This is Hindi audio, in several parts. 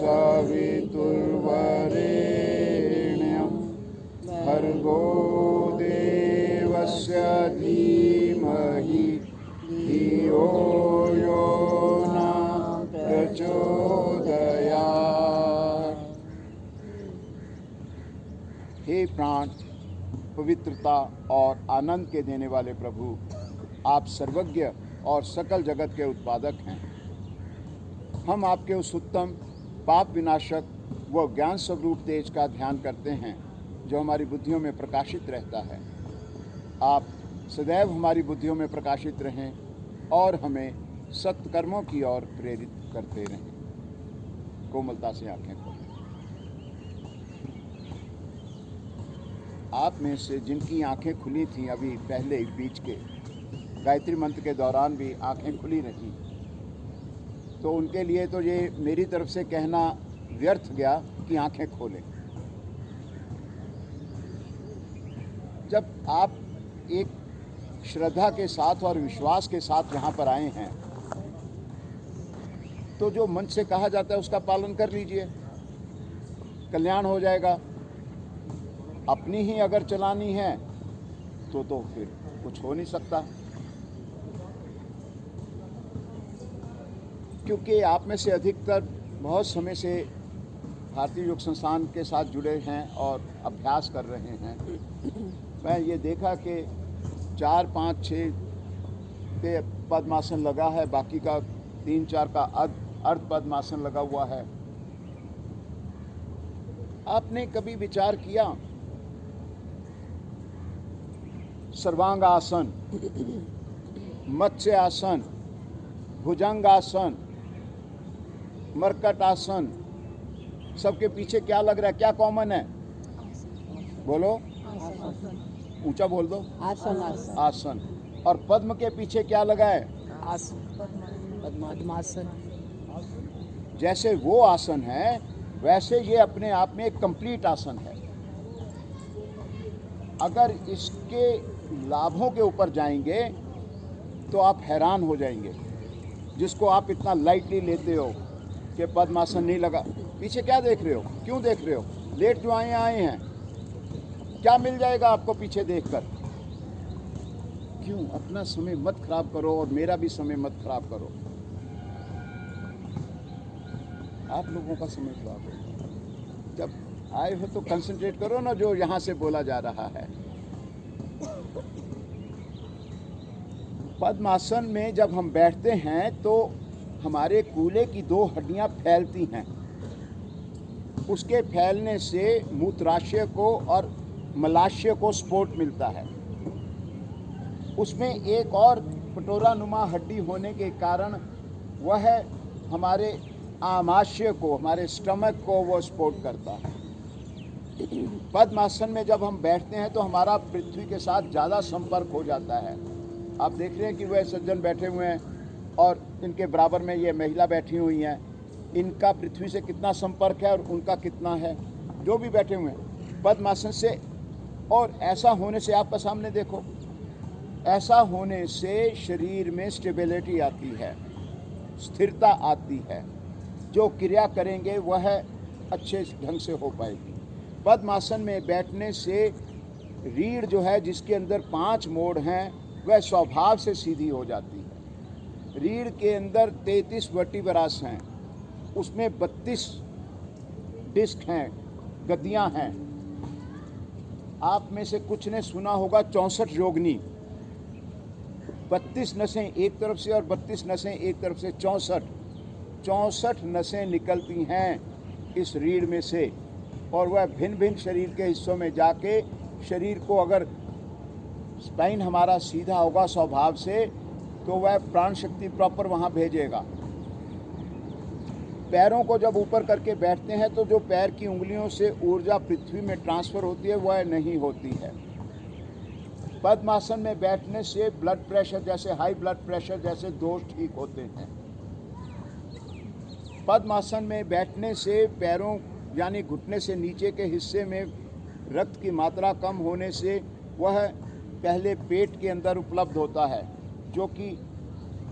सवितुर्वरेण्यं भर्गो देवस्य धीमहि धियो यो न प्रचोदयात्। हे प्राण, पवित्रता और आनंद के देने वाले प्रभु, आप सर्वज्ञ और सकल जगत के उत्पादक हैं। हम आपके उस उत्तम पाप विनाशक व ज्ञान स्वरूप तेज का ध्यान करते हैं जो हमारी बुद्धियों में प्रकाशित रहता है। आप सदैव हमारी बुद्धियों में प्रकाशित रहें और हमें सत्कर्मों की ओर प्रेरित करते रहें। कोमलता से आंखें खोलें। आप में से जिनकी आंखें खुली थीं अभी पहले बीच के गायत्री मंत्र के दौरान भी आंखें खुली रहीं, तो उनके लिए तो ये मेरी तरफ से कहना व्यर्थ गया कि आंखें खोलें। जब आप एक श्रद्धा के साथ और विश्वास के साथ यहाँ पर आए हैं तो जो मन से कहा जाता है उसका पालन कर लीजिए, कल्याण हो जाएगा। अपनी ही अगर चलानी है तो फिर कुछ हो नहीं सकता, क्योंकि आप में से अधिकतर बहुत समय से भारतीय योग संस्थान के साथ जुड़े हैं और अभ्यास कर रहे हैं। मैं ये देखा कि 4, 5, 6 पे पद्मासन लगा है, बाकी का 3, 4 का अर्ध पद्मासन लगा हुआ है। आपने कभी विचार किया सर्वांगासन, मत्स्य आसन, भुजंगासन, मरकट आसन, सबके पीछे क्या लग रहा है, क्या कॉमन है? बोलो, ऊंचा बोल दो। आसन। आसन। और पद्म के पीछे क्या लगा है? पद्मासन। जैसे वो आसन है वैसे ये अपने आप में एक कंप्लीट आसन है। अगर इसके लाभों के ऊपर जाएंगे तो आप हैरान हो जाएंगे। जिसको आप इतना लाइटली लेते हो कि पद्मासन नहीं लगा, पीछे क्या देख रहे हो, क्यों देख रहे हो? लेट जो आए हैं, क्या मिल जाएगा आपको पीछे देखकर? क्यों अपना समय मत खराब करो और मेरा भी समय मत खराब करो। आप लोगों का समय खराब हो। जब आए हो तो कंसंट्रेट करो ना जो यहाँ से बोला जा रहा है। पद्मासन में जब हम बैठते हैं तो हमारे कूल्हे की 2 हड्डियां फैलती हैं। उसके फैलने से मूत्राशय को और मलाशय को सपोर्ट मिलता है। उसमें एक और कटोरा नुमा हड्डी होने के कारण वह हमारे आमाशय को, हमारे स्टमक को वो सपोर्ट करता है। पद्मासन में जब हम बैठते हैं तो हमारा पृथ्वी के साथ ज़्यादा संपर्क हो जाता है। आप देख रहे हैं कि वह सज्जन बैठे हुए हैं और इनके बराबर में ये महिला बैठी हुई हैं। इनका पृथ्वी से कितना संपर्क है और उनका कितना है, जो भी बैठे हुए हैं पद्मासन से। और ऐसा होने से आपका सामने देखो, ऐसा होने से शरीर में स्टेबिलिटी आती है, स्थिरता आती है। जो क्रिया करेंगे वह अच्छे ढंग से हो पाएगी। पद्मासन में बैठने से रीढ़ जो है, जिसके अंदर 5 मोड़ हैं, वह स्वभाव से सीधी हो जाती है। रीढ़ के अंदर 33 वर्टिब्रास हैं, उसमें 32 डिस्क हैं, गद्दियां हैं। आप में से कुछ ने सुना होगा 64 योगिनी। 32 नसें एक तरफ से और 32 नसें एक तरफ से, 64 नसें निकलती हैं इस रीढ़ में से। और वह भिन्न भिन्न शरीर के हिस्सों में जाके शरीर को, अगर स्पाइन हमारा सीधा होगा स्वभाव से, तो वह प्राण शक्ति प्रॉपर वहाँ भेजेगा। पैरों को जब ऊपर करके बैठते हैं तो जो पैर की उंगलियों से ऊर्जा पृथ्वी में ट्रांसफ़र होती है वह नहीं होती है। पद्मासन में बैठने से ब्लड प्रेशर जैसे, हाई ब्लड प्रेशर जैसे दोष ठीक होते हैं। पद्मासन में बैठने से पैरों यानी घुटने से नीचे के हिस्से में रक्त की मात्रा कम होने से वह पहले पेट के अंदर उपलब्ध होता है, जो कि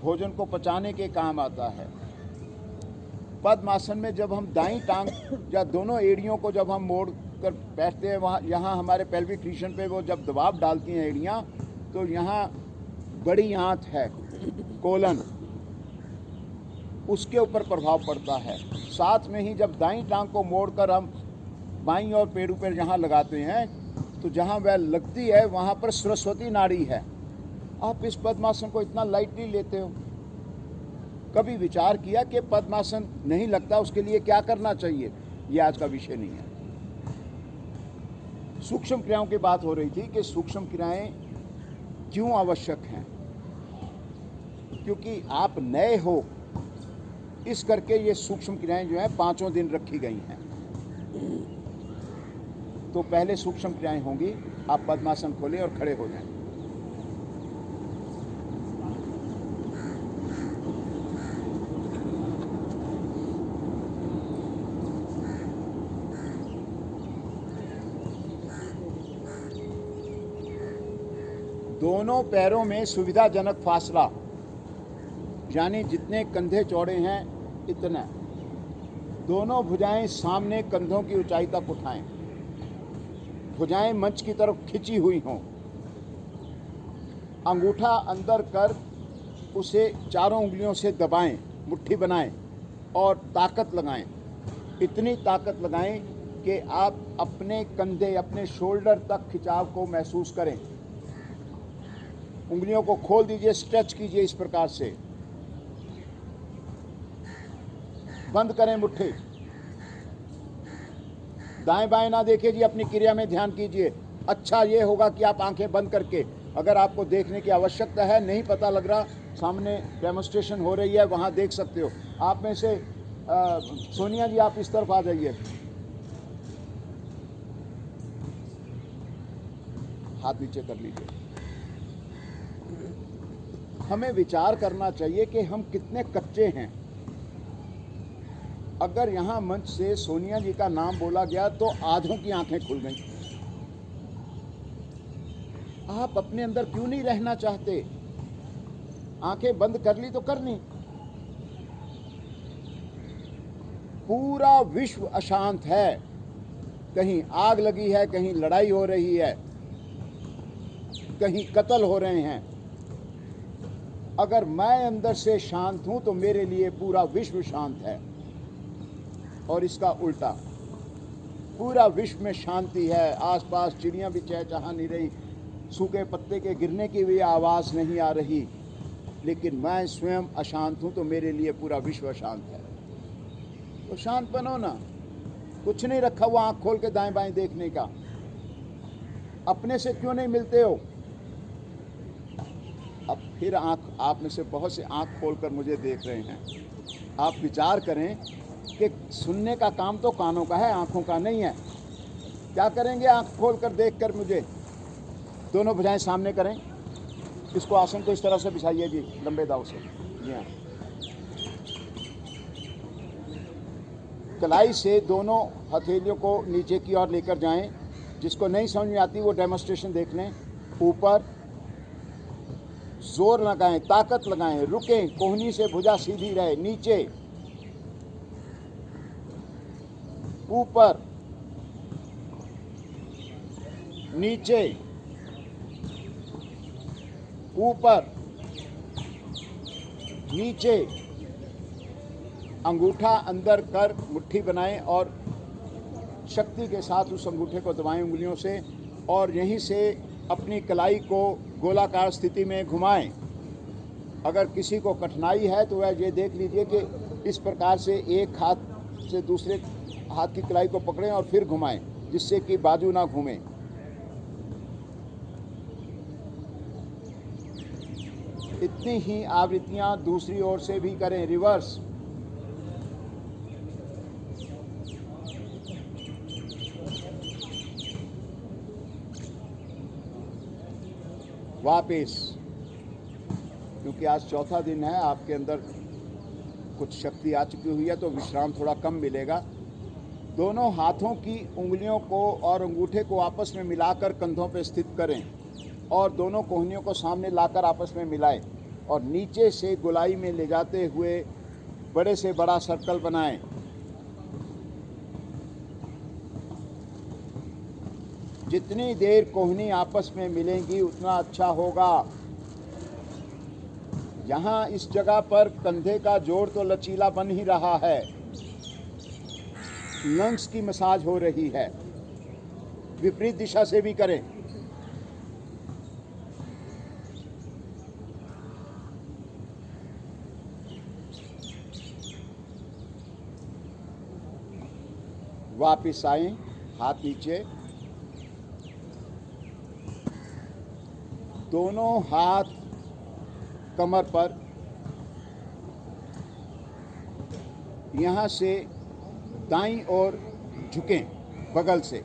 भोजन को पचाने के काम आता है। पद्मासन में जब हम दाईं टांग या दोनों एड़ियों को जब हम मोड़ कर बैठते हैं, वहाँ यहाँ हमारे पेल्विक रीजन पे वो जब दबाव डालती हैं एड़ियाँ, तो यहाँ बड़ी आंत है, कोलन, उसके ऊपर प्रभाव पड़ता है। साथ में ही जब दाईं टांग को मोड़कर हम बाईं और पेड़ों पर जहाँ लगाते हैं, तो जहाँ वह लगती है वहाँ पर सरस्वती नाड़ी है। आप इस पद्मासन को इतना लाइटली लेते हो। कभी विचार किया कि पद्मासन नहीं लगता, उसके लिए क्या करना चाहिए? ये आज का विषय नहीं है। सूक्ष्म क्रियाओं की बात हो रही थी कि सूक्ष्म क्रियाएं क्यों आवश्यक हैं। क्योंकि आप नए हो, इस करके ये सूक्ष्म क्रियाएं जो हैं 5 दिन रखी गई हैं। तो पहले सूक्ष्म क्रियाएं होंगी। आप पद्मासन खोलें और खड़े हो जाएं। दोनों पैरों में सुविधाजनक फासला, यानी जितने कंधे चौड़े हैं इतना। दोनों भुजाएं सामने कंधों की ऊंचाई तक उठाएं। भुजाएं मंच की तरफ खिंची हुई हों। अंगूठा अंदर कर उसे चारों उंगलियों से दबाएं, मुट्ठी बनाएं और ताकत लगाएं। इतनी ताकत लगाएं कि आप अपने कंधे, अपने शोल्डर तक खिंचाव को महसूस करें। उंगलियों को खोल दीजिए, स्ट्रेच कीजिए इस प्रकार से। बंद करें मुट्ठी। दाएं बाएं ना देखिए जी, अपनी क्रिया में ध्यान कीजिए। अच्छा ये होगा कि आप आंखें बंद करके, अगर आपको देखने की आवश्यकता है, नहीं पता लग रहा, सामने डेमोन्स्ट्रेशन हो रही है, वहाँ देख सकते हो। आप में से सोनिया जी, आप इस तरफ आ जाइए। हाथ नीचे कर लीजिए। हमें विचार करना चाहिए कि हम कितने कच्चे हैं। अगर यहाँ मंच से सोनिया जी का नाम बोला गया तो आधों की आंखें खुल गईं। आप अपने अंदर क्यों नहीं रहना चाहते? आंखें बंद कर ली तो करनी। पूरा विश्व अशांत है। कहीं आग लगी है, कहीं लड़ाई हो रही है, कहीं कत्ल हो रहे हैं। अगर मैं अंदर से शांत हूं तो मेरे लिए पूरा विश्व शांत है। और इसका उल्टा, पूरा विश्व में शांति है। आसपास चिड़ियां भी चहचहा नहीं रही, सूखे पत्ते के गिरने की भी आवाज़ नहीं आ रही, लेकिन मैं स्वयं अशांत हूं तो मेरे लिए पूरा विश्व अशांत है। तो शांत बनो ना। कुछ नहीं रखा हुआ आँख खोल के दाएं बाएं देखने का। अपने से क्यों नहीं मिलते हो? अब फिर आप में से बहुत से आँख खोलकर मुझे देख रहे हैं। आप विचार करें कि सुनने का काम तो कानों का है, आँखों का नहीं है। क्या करेंगे आँख खोलकर देखकर मुझे? दोनों भुजाएं सामने करें। इसको आसन को इस तरह से बिछाइए जी, लंबे दाव से। जी हाँ। कलाई से दोनों हथेलियों को नीचे की ओर लेकर जाएं। जिसको नहीं समझ में आती वो डेमोन्स्ट्रेशन देख लें। ऊपर जोर लगाएं, ताकत लगाएं, रुकें, कोहनी से भुजा सीधी रहे। नीचे, ऊपर, नीचे, ऊपर, नीचे। अंगूठा अंदर कर मुट्ठी बनाएं और शक्ति के साथ उस अंगूठे को दबाएं उंगलियों से, और यहीं से अपनी कलाई को गोलाकार स्थिति में घुमाएं। अगर किसी को कठिनाई है तो वह ये देख लीजिए कि इस प्रकार से एक हाथ से दूसरे हाथ की कलाई को पकड़ें और फिर घुमाएं, जिससे कि बाजू ना घूमे। इतनी ही आवृत्तियां दूसरी ओर से भी करें, रिवर्स। वापिस, क्योंकि आज चौथा दिन है, आपके अंदर कुछ शक्ति आ चुकी हुई है तो विश्राम थोड़ा कम मिलेगा। दोनों हाथों की उंगलियों को और अंगूठे को आपस में मिलाकर कंधों पर स्थित करें और दोनों कोहनियों को सामने लाकर आपस में मिलाएं और नीचे से गोलाई में ले जाते हुए बड़े से बड़ा सर्कल बनाएं। जितनी देर कोहनी आपस में मिलेंगी उतना अच्छा होगा। यहाँ इस जगह पर कंधे का जोड़ तो लचीला बन ही रहा है, लंग्स की मसाज हो रही है। विपरीत दिशा से भी करें। वापिस आए, हाथ नीचे, दोनों हाथ कमर पर, यहाँ से दाईं ओर झुकें बगल से।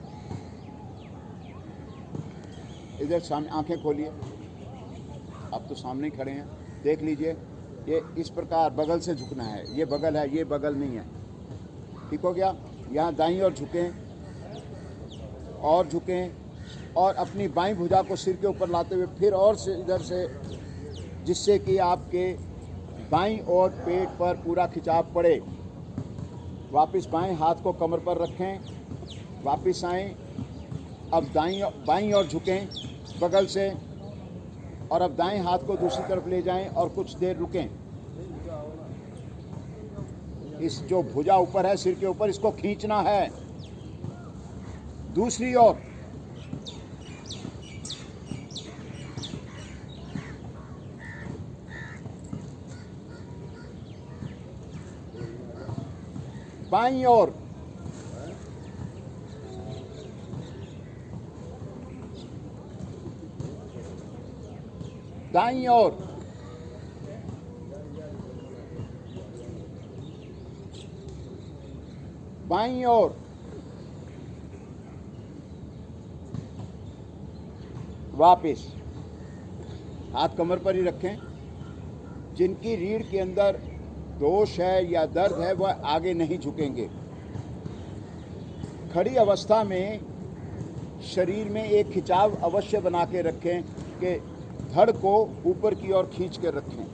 इधर सामने आंखें खोलिए, आप तो सामने खड़े हैं, देख लीजिए। ये इस प्रकार बगल से झुकना है, ये बगल है, ये बगल नहीं है। ठीक हो गया। यहाँ दाईं ओर झुकें और झुकें, और अपनी बाईं भुजा को सिर के ऊपर लाते हुए फिर और से इधर से, जिससे कि आपके बाईं ओर पेट पर पूरा खिंचाव पड़े। वापस बाएं हाथ को कमर पर रखें, वापस आएं। अब बाईं ओर झुकें बगल से, और अब दाएं हाथ को दूसरी तरफ ले जाएं और कुछ देर रुकें। इस जो भुजा ऊपर है सिर के ऊपर, इसको खींचना है। दूसरी ओर, बाईं ओर, दाईं ओर, बाईं ओर, वापिस। हाथ कमर पर ही रखें। जिनकी रीढ़ के अंदर दोष है या दर्द है वह आगे नहीं झुकेंगे। खड़ी अवस्था में शरीर में एक खिंचाव अवश्य बना के रखें कि धड़ को ऊपर की ओर खींच कर रखें।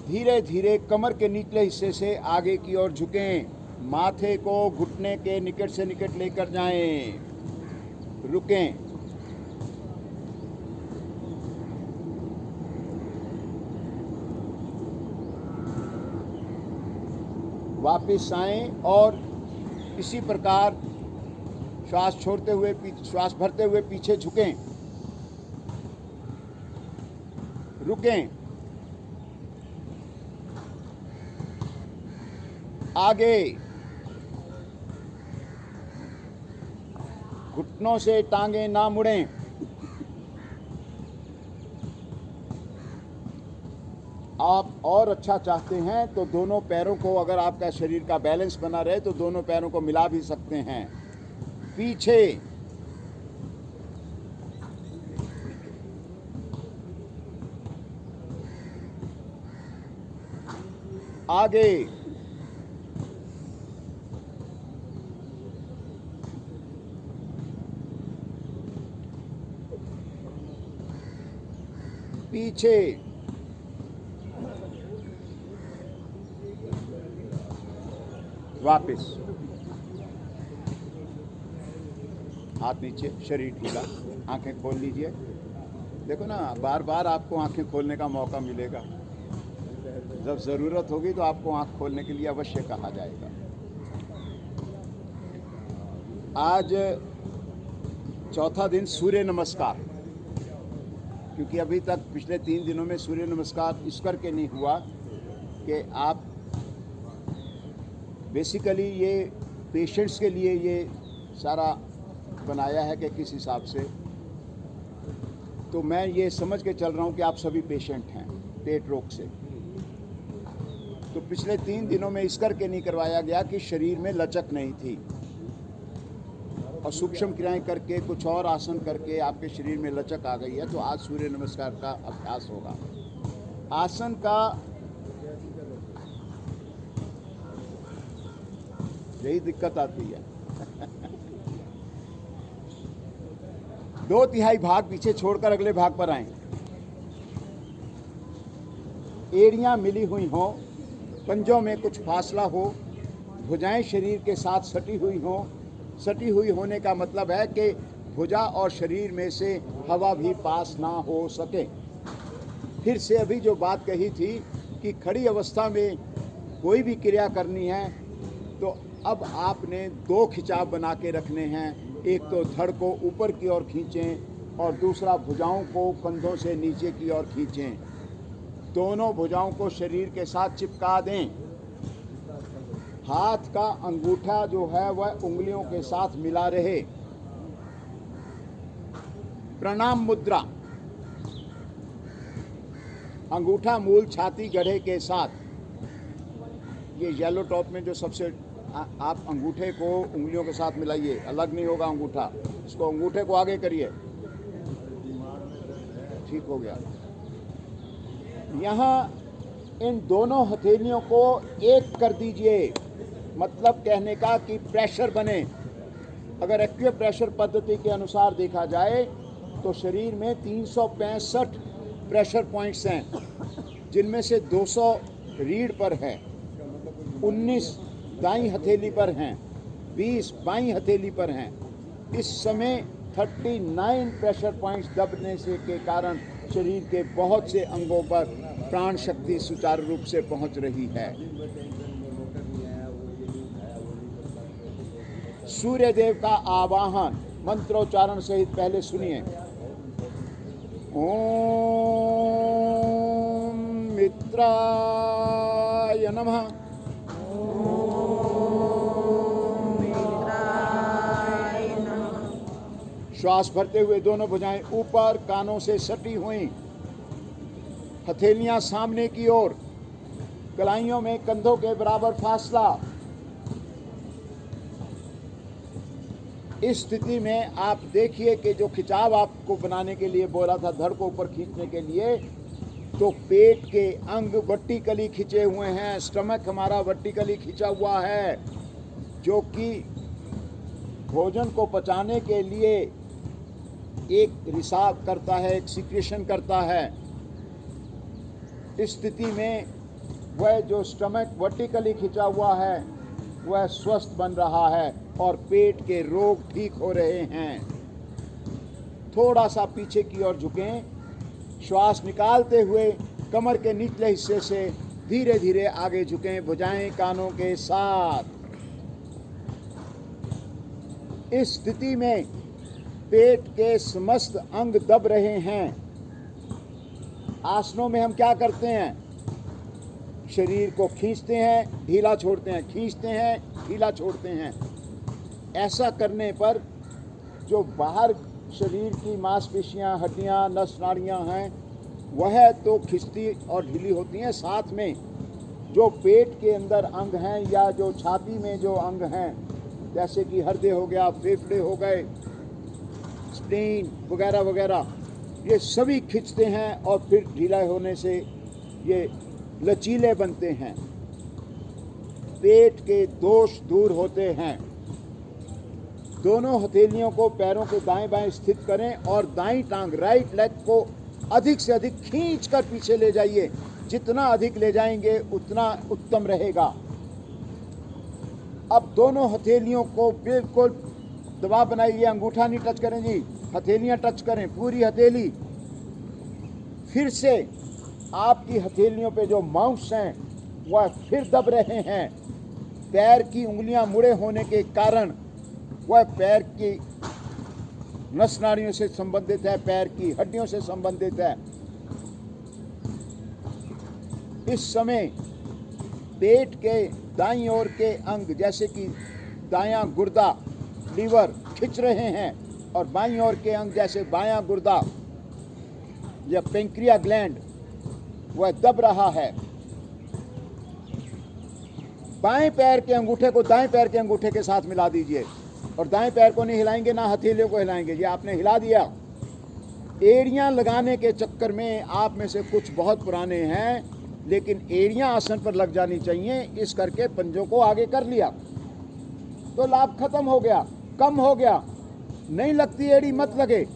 धीरे धीरे कमर के निचले हिस्से से आगे की ओर झुकें। माथे को घुटने के निकट से निकट लेकर जाएं। रुकें। वापिस आएं और इसी प्रकार श्वास छोड़ते हुए, श्वास भरते हुए पीछे झुकें। रुकें। आगे, घुटनों से टांगे ना मुड़ें। आप और अच्छा चाहते हैं तो दोनों पैरों को, अगर आपका शरीर का बैलेंस बना रहे तो दोनों पैरों को मिला भी सकते हैं। पीछे, आगे, पीछे, वापिस। हाथ नीचे, शरीर ढीला, आंखें खोल लीजिए। देखो ना, बार बार आपको आंखें खोलने का मौका मिलेगा। जब ज़रूरत होगी तो आपको आंख खोलने के लिए अवश्य कहा जाएगा। आज चौथा दिन सूर्य नमस्कार, क्योंकि अभी तक पिछले 3 दिनों में सूर्य नमस्कार इस करके नहीं हुआ कि आप बेसिकली ये पेशेंट्स के लिए ये सारा बनाया है कि किस हिसाब से, तो मैं ये समझ के चल रहा हूँ कि आप सभी पेशेंट हैं पेट रोग से। तो पिछले 3 दिनों में इस करके नहीं करवाया गया कि शरीर में लचक नहीं थी, और सूक्ष्म क्रियाएं करके, कुछ और आसन करके आपके शरीर में लचक आ गई है। तो आज सूर्य नमस्कार का अभ्यास होगा। आसन का यही दिक्कत आती है। 2/3 भाग पीछे छोड़कर अगले भाग पर आए। एड़ियाँ मिली हुई हों, पंजों में कुछ फासला हो, भुजाएं शरीर के साथ सटी हुई हों। सटी हुई होने का मतलब है कि भुजा और शरीर में से हवा भी पास ना हो सके। फिर से अभी जो बात कही थी कि खड़ी अवस्था में कोई भी क्रिया करनी है तो अब आपने दो खिंचाव बना के रखने हैं। एक तो धड़ को ऊपर की ओर खींचें और दूसरा भुजाओं को कंधों से नीचे की ओर खींचें। दोनों भुजाओं को शरीर के साथ चिपका दें। हाथ का अंगूठा जो है वह उंगलियों के साथ मिला रहे। प्रणाम मुद्रा, अंगूठा मूल छाती गढ़े के साथ। ये येलो टॉप में जो सबसे आप अंगूठे को उंगलियों के साथ मिलाइए, अलग नहीं होगा अंगूठा। इसको अंगूठे को आगे करिए, ठीक हो गया। यहाँ इन दोनों हथेलियों को एक कर दीजिए, मतलब कहने का कि प्रेशर बने। अगर एक्टिव प्रेशर पद्धति के अनुसार देखा जाए तो शरीर में 365 प्रेशर पॉइंट्स हैं, जिनमें से 200 रीढ़ पर है, 19 दाईं हथेली पर हैं, 20 बाईं हथेली पर हैं। इस समय 39 प्रेशर पॉइंट्स दबने से के कारण शरीर के बहुत से अंगों पर प्राण शक्ति सुचारू रूप से पहुंच रही है। सूर्य देव का आवाहन मंत्रोच्चारण सहित पहले सुनिए। ओम मित्राय नमः। श्वास भरते हुए दोनों भुजाएं ऊपर, कानों से सटी हुई, हथेलियां सामने की ओर, कलाइयों में कंधों के बराबर फासला। इस स्थिति में आप देखिए कि जो खिंचाव आपको बनाने के लिए बोला था, धड़ को ऊपर खींचने के लिए, तो पेट के अंग वर्टिकली खिंचे हुए हैं। स्टमक हमारा वर्टिकली खिंचा हुआ है, जो कि भोजन को पचाने के लिए एक रिसाव करता है, एक सिक्रेशन करता है। इस स्थिति में वह जो स्टमक वर्टिकली खिंचा हुआ है वह स्वस्थ बन रहा है और पेट के रोग ठीक हो रहे हैं। थोड़ा सा पीछे की ओर झुकें, श्वास निकालते हुए कमर के निचले हिस्से से धीरे धीरे आगे झुकें, भुजाएं कानों के साथ। इस स्थिति में पेट के समस्त अंग दब रहे हैं। आसनों में हम क्या करते हैं? शरीर को खींचते हैं, ढीला छोड़ते हैं, खींचते हैं, ढीला छोड़ते हैं। ऐसा करने पर जो बाहर शरीर की मांसपेशियां, हड्डियां, नस नाड़ियां हैं वह तो खिंचती और ढीली होती हैं, साथ में जो पेट के अंदर अंग हैं या जो छाती में जो अंग हैं, जैसे कि हृदय हो गया, फेफड़े हो गए, स्प्लीन वगैरह वगैरह, ये सभी खिंचते हैं और फिर ढीला होने से ये लचीले बनते हैं। पेट के दोष दूर होते हैं। दोनों हथेलियों को पैरों के दाएं बाएं स्थित करें और दाईं टांग, राइट लेग को अधिक से अधिक खींचकर पीछे ले जाइए। जितना अधिक ले जाएंगे उतना उत्तम रहेगा। अब दोनों हथेलियों को बिल्कुल दबाव बनाइए। अंगूठा नहीं टच करें जी, हथेलियां टच करें, पूरी हथेली। फिर से आपकी हथेलियों पे जो माउस हैं वह फिर दब रहे हैं। पैर की उंगलियां मुड़े होने के कारण वह पैर की नस नाड़ियों से संबंधित है, पैर की हड्डियों से संबंधित है। इस समय पेट के दाईं ओर के अंग जैसे कि दायां गुर्दा, लीवर खिंच रहे हैं और बाईं ओर के अंग जैसे बायां गुर्दा या पेंक्रिया ग्लैंड वह दब रहा है। बाएं पैर के अंगूठे को दाएं पैर के अंगूठे के साथ मिला दीजिए और दाएं पैर को नहीं हिलाएंगे, ना हथेलियों को हिलाएंगे। ये आपने हिला दिया। एड़ियां लगाने के चक्कर में आप में से कुछ बहुत पुराने हैं, लेकिन एड़ियां आसन पर लग जानी चाहिए। इस करके पंजों को आगे कर लिया तो लाभ खत्म हो गया, कम हो गया। नहीं लगती एड़ी मत लगे।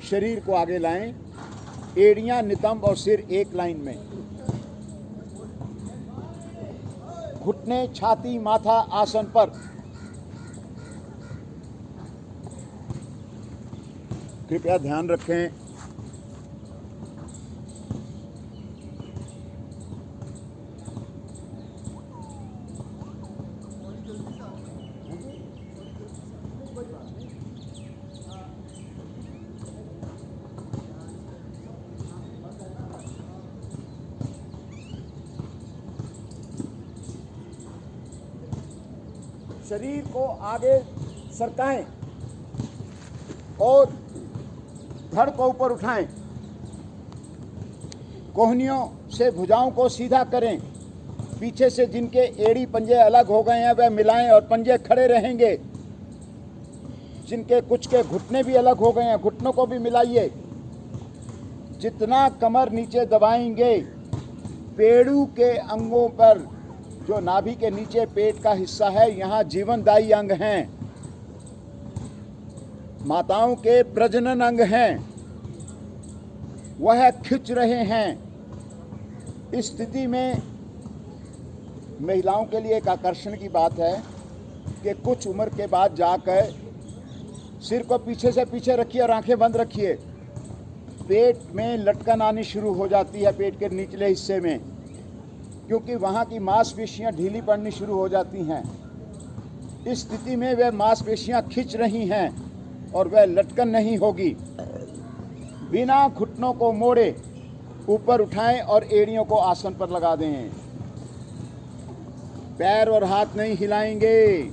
शरीर को आगे लाएं, एड़ियां, नितंब और सिर एक लाइन में। घुटने, छाती, माथा आसन पर। कृपया ध्यान रखें, शरीर को आगे सरकाएं और धड़ को ऊपर उठाएं। कोहनियों से भुजाओं को सीधा करें। पीछे से जिनके एड़ी पंजे अलग हो गए हैं वह मिलाएं और पंजे खड़े रहेंगे। जिनके कुछ के घुटने भी अलग हो गए हैं, घुटनों को भी मिलाइए। जितना कमर नीचे दबाएंगे, पेड़ू के अंगों पर, जो नाभि के नीचे पेट का हिस्सा है, यहाँ जीवनदायी अंग हैं, माताओं के प्रजनन अंग हैं, वह खिंच रहे हैं। इस स्थिति में महिलाओं के लिए एक आकर्षण की बात है कि कुछ उम्र के बाद जाकर सिर को पीछे से पीछे रखिए और आंखें बंद रखिए। पेट में लटकन आनी शुरू हो जाती है, पेट के निचले हिस्से में, क्योंकि वहाँ की मांसपेशियाँ ढीली पड़नी शुरू हो जाती हैं। इस स्थिति में वह मांसपेशियाँ खिंच रही हैं और वह लटकन नहीं होगी। बिना घुटनों को मोड़े ऊपर उठाएं और एड़ियों को आसन पर लगा दें। पैर और हाथ नहीं हिलाएंगे।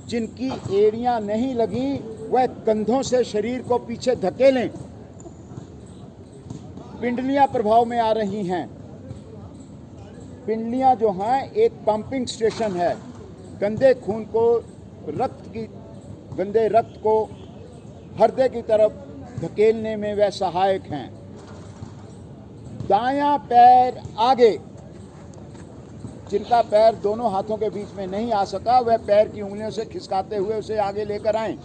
जिनकी एड़ियां नहीं लगी वह कंधों से शरीर को पीछे धकेलें। पिंडलियां प्रभाव में आ रही हैं। पिंडलियां जो हैं एक पंपिंग स्टेशन है, गंदे खून को, गंदे रक्त को हृदय की तरफ धकेलने में वह सहायक हैं। दायां पैर आगे। जिनका पैर दोनों हाथों के बीच में नहीं आ सका वह पैर की उंगलियों से खिसकाते हुए उसे आगे लेकर आएं।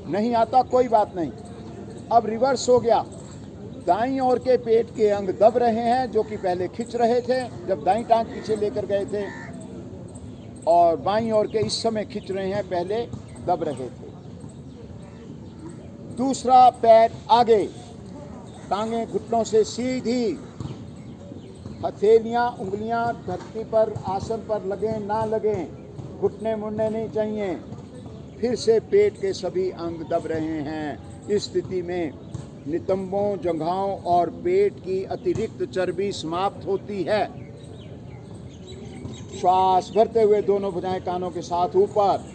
नहीं आता कोई बात नहीं। अब रिवर्स हो गया। दाईं ओर के पेट के अंग दब रहे हैं जो कि पहले खिंच रहे थे जब दाईं टांग पीछे लेकर गए थे, और बाईं ओर के इस समय खिंच रहे हैं, पहले दब रहे थे। दूसरा पैर आगे, टांगें घुटनों से सीधी, हथेलियां उंगलियां धरती पर आसन पर लगें ना लगें, घुटने मुड़ने नहीं चाहिए। फिर से पेट के सभी अंग दब रहे हैं। इस स्थिति में नितंबों, जंघाओं और पेट की अतिरिक्त चर्बी समाप्त होती है। श्वास भरते हुए दोनों भुजाएं कानों के साथ ऊपर।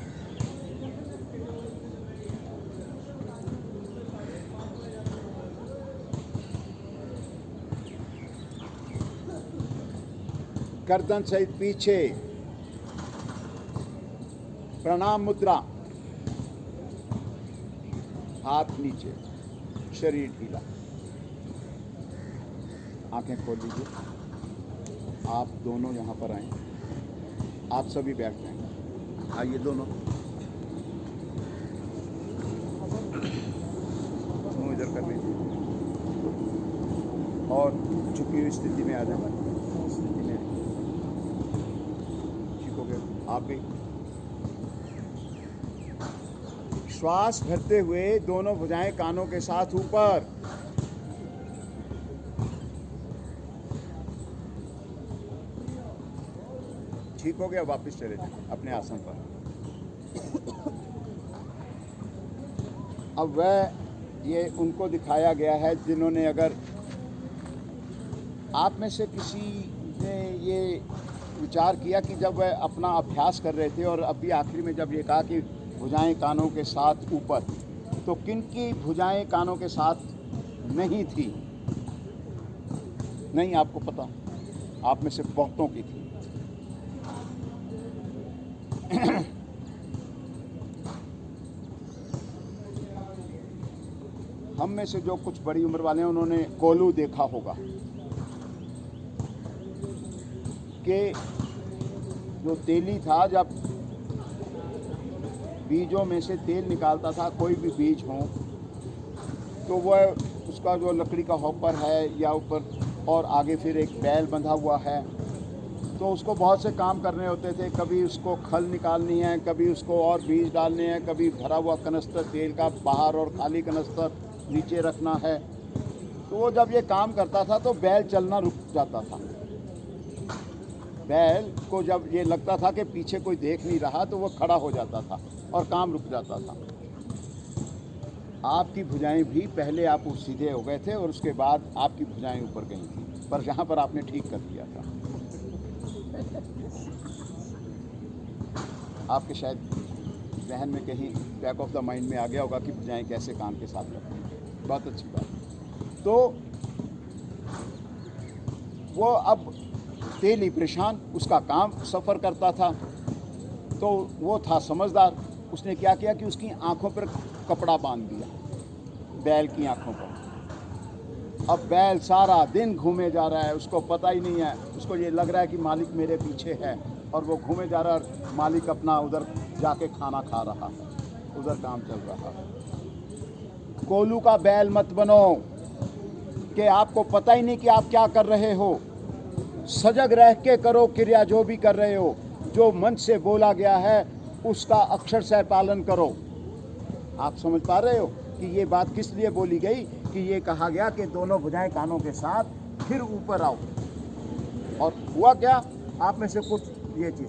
गर्दन सहित पीछे, प्रणाम मुद्रा, हाथ नीचे, शरीर ढीला। आंखें खोल लीजिए। आप दोनों यहाँ पर आए, आप सभी बैठ जाएंगे। आइए दोनों, मुंह इधर कर लीजिए और झुकी हुई स्थिति में आ जाए। आप भी श्वास भरते हुए दोनों भुजाएं कानों के साथ ऊपर। ठीक हो गया, वापस चले जाएं अपने आसन पर। अब वह ये उनको दिखाया गया है जिन्होंने, अगर आप में से किसी ने ये विचार किया कि जब वह अपना अभ्यास कर रहे थे और अभी आखिरी में जब ये कहा कि भुजाएं कानों के साथ ऊपर, तो किन की भुजाएं कानों के साथ नहीं थी? नहीं आपको पता, आप में से बहुतों की थी। हम में से जो कुछ बड़ी उम्र वाले हैं उन्होंने कोलू देखा होगा कि जो तेली था, जब बीजों में से तेल निकालता था, कोई भी बीज हो, तो वह उसका जो लकड़ी का हॉपर है या ऊपर, और आगे फिर एक बैल बंधा हुआ है। तो उसको बहुत से काम करने होते थे, कभी उसको खल निकालनी है, कभी उसको और बीज डालने हैं, कभी भरा हुआ कनस्तर तेल का बाहर और खाली कनस्तर नीचे रखना है। तो वो जब ये काम करता था तो बैल चलना रुक जाता था। बैल को जब ये लगता था कि पीछे कोई देख नहीं रहा तो वो खड़ा हो जाता था और काम रुक जाता था। आपकी भुजाएं भी पहले आप सीधे हो गए थे और उसके बाद आपकी भुजाएं ऊपर गई थी, पर यहाँ पर आपने ठीक कर दिया था। आपके शायद जहन में कहीं बैक ऑफ द माइंड में आ गया होगा कि भुजाएं कैसे कान के साथ लगती हैं। बहुत अच्छी बात। तो वो अब तेली परेशान, उसका काम सफ़र करता था, तो वो था समझदार। उसने क्या किया कि उसकी आंखों पर कपड़ा बांध दिया, बैल की आंखों पर। अब बैल सारा दिन घूमे जा रहा है, उसको पता ही नहीं है, उसको ये लग रहा है कि मालिक मेरे पीछे है, और वो घूमे जा रहा है, मालिक अपना उधर जाके खाना खा रहा है, उधर काम चल रहा है। कोलू का बैल मत बनो कि आपको पता ही नहीं कि आप क्या कर रहे हो। सजग रह के करो क्रिया, जो भी कर रहे हो, जो मन से बोला गया है उसका अक्षर से पालन करो। आप समझ पा रहे हो कि ये बात किस लिए बोली गई, कि ये कहा गया कि दोनों भुजाएं कानों के साथ फिर ऊपर आओ। और हुआ क्या, आप में से कुछ ये चीज़,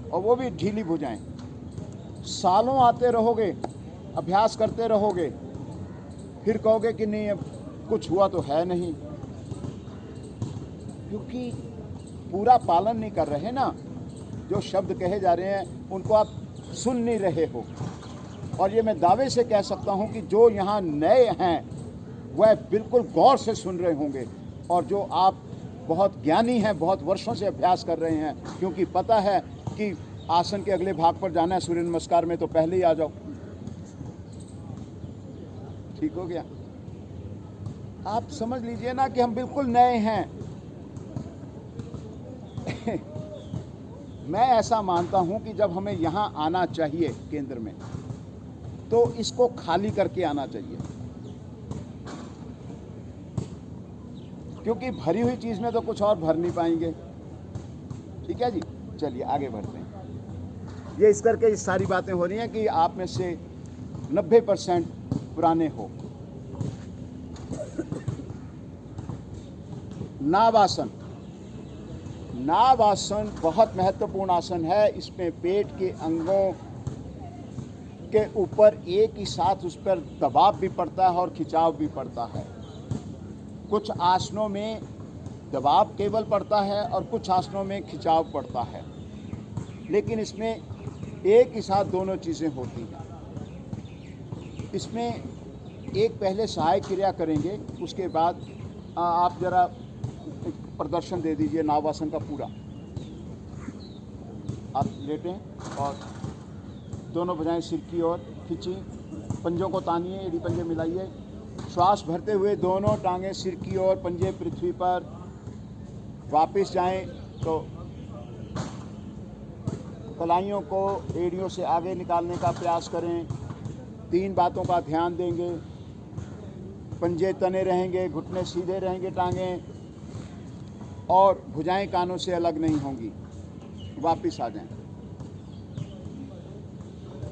और वो भी ढीली भुजाएं। सालों आते रहोगे, अभ्यास करते रहोगे, फिर कहोगे कि नहीं अब कुछ हुआ तो है नहीं, क्योंकि पूरा पालन नहीं कर रहे ना। जो शब्द कहे जा रहे हैं उनको आप सुन नहीं रहे हो। और ये मैं दावे से कह सकता हूँ कि जो यहाँ नए हैं वह बिल्कुल गौर से सुन रहे होंगे, और जो आप बहुत ज्ञानी हैं, बहुत वर्षों से अभ्यास कर रहे हैं, क्योंकि पता है कि आसन के अगले भाग पर जाना है सूर्य नमस्कार में, तो पहले ही आ जाओ। ठीक हो गया। आप समझ लीजिए ना कि हम बिल्कुल नए हैं। मैं ऐसा मानता हूं कि जब हमें यहां आना चाहिए केंद्र में, तो इसको खाली करके आना चाहिए, क्योंकि भरी हुई चीज में तो कुछ और भर नहीं पाएंगे। ठीक है जी, चलिए आगे बढ़ते हैं। ये इस करके इस सारी बातें हो रही हैं कि आप में से 90% पुराने हो। नावासन, नावासन बहुत महत्वपूर्ण आसन है। इसमें पेट के अंगों के ऊपर एक ही साथ उस पर दबाव भी पड़ता है और खिंचाव भी पड़ता है। कुछ आसनों में दबाव केवल पड़ता है और कुछ आसनों में खिंचाव पड़ता है, लेकिन इसमें एक ही साथ दोनों चीज़ें होती हैं। इसमें एक पहले सहायक क्रिया करेंगे, उसके बाद आप जरा प्रदर्शन दे दीजिए नावासन का पूरा। आप लेटें और दोनों भुजाएं सिर की ओर खींची, पंजों को तानिए, एड़ी पंजे मिलाइए। श्वास भरते हुए दोनों टांगें सिर की ओर, पंजे पृथ्वी पर। वापस जाएं तो कलाइयों को एड़ियों से आगे निकालने का प्रयास करें। 3 बातों का ध्यान देंगे। पंजे तने रहेंगे, घुटने सीधे रहेंगे, टांगें, और भुजाएं कानों से अलग नहीं होंगी। वापस आ जाएं,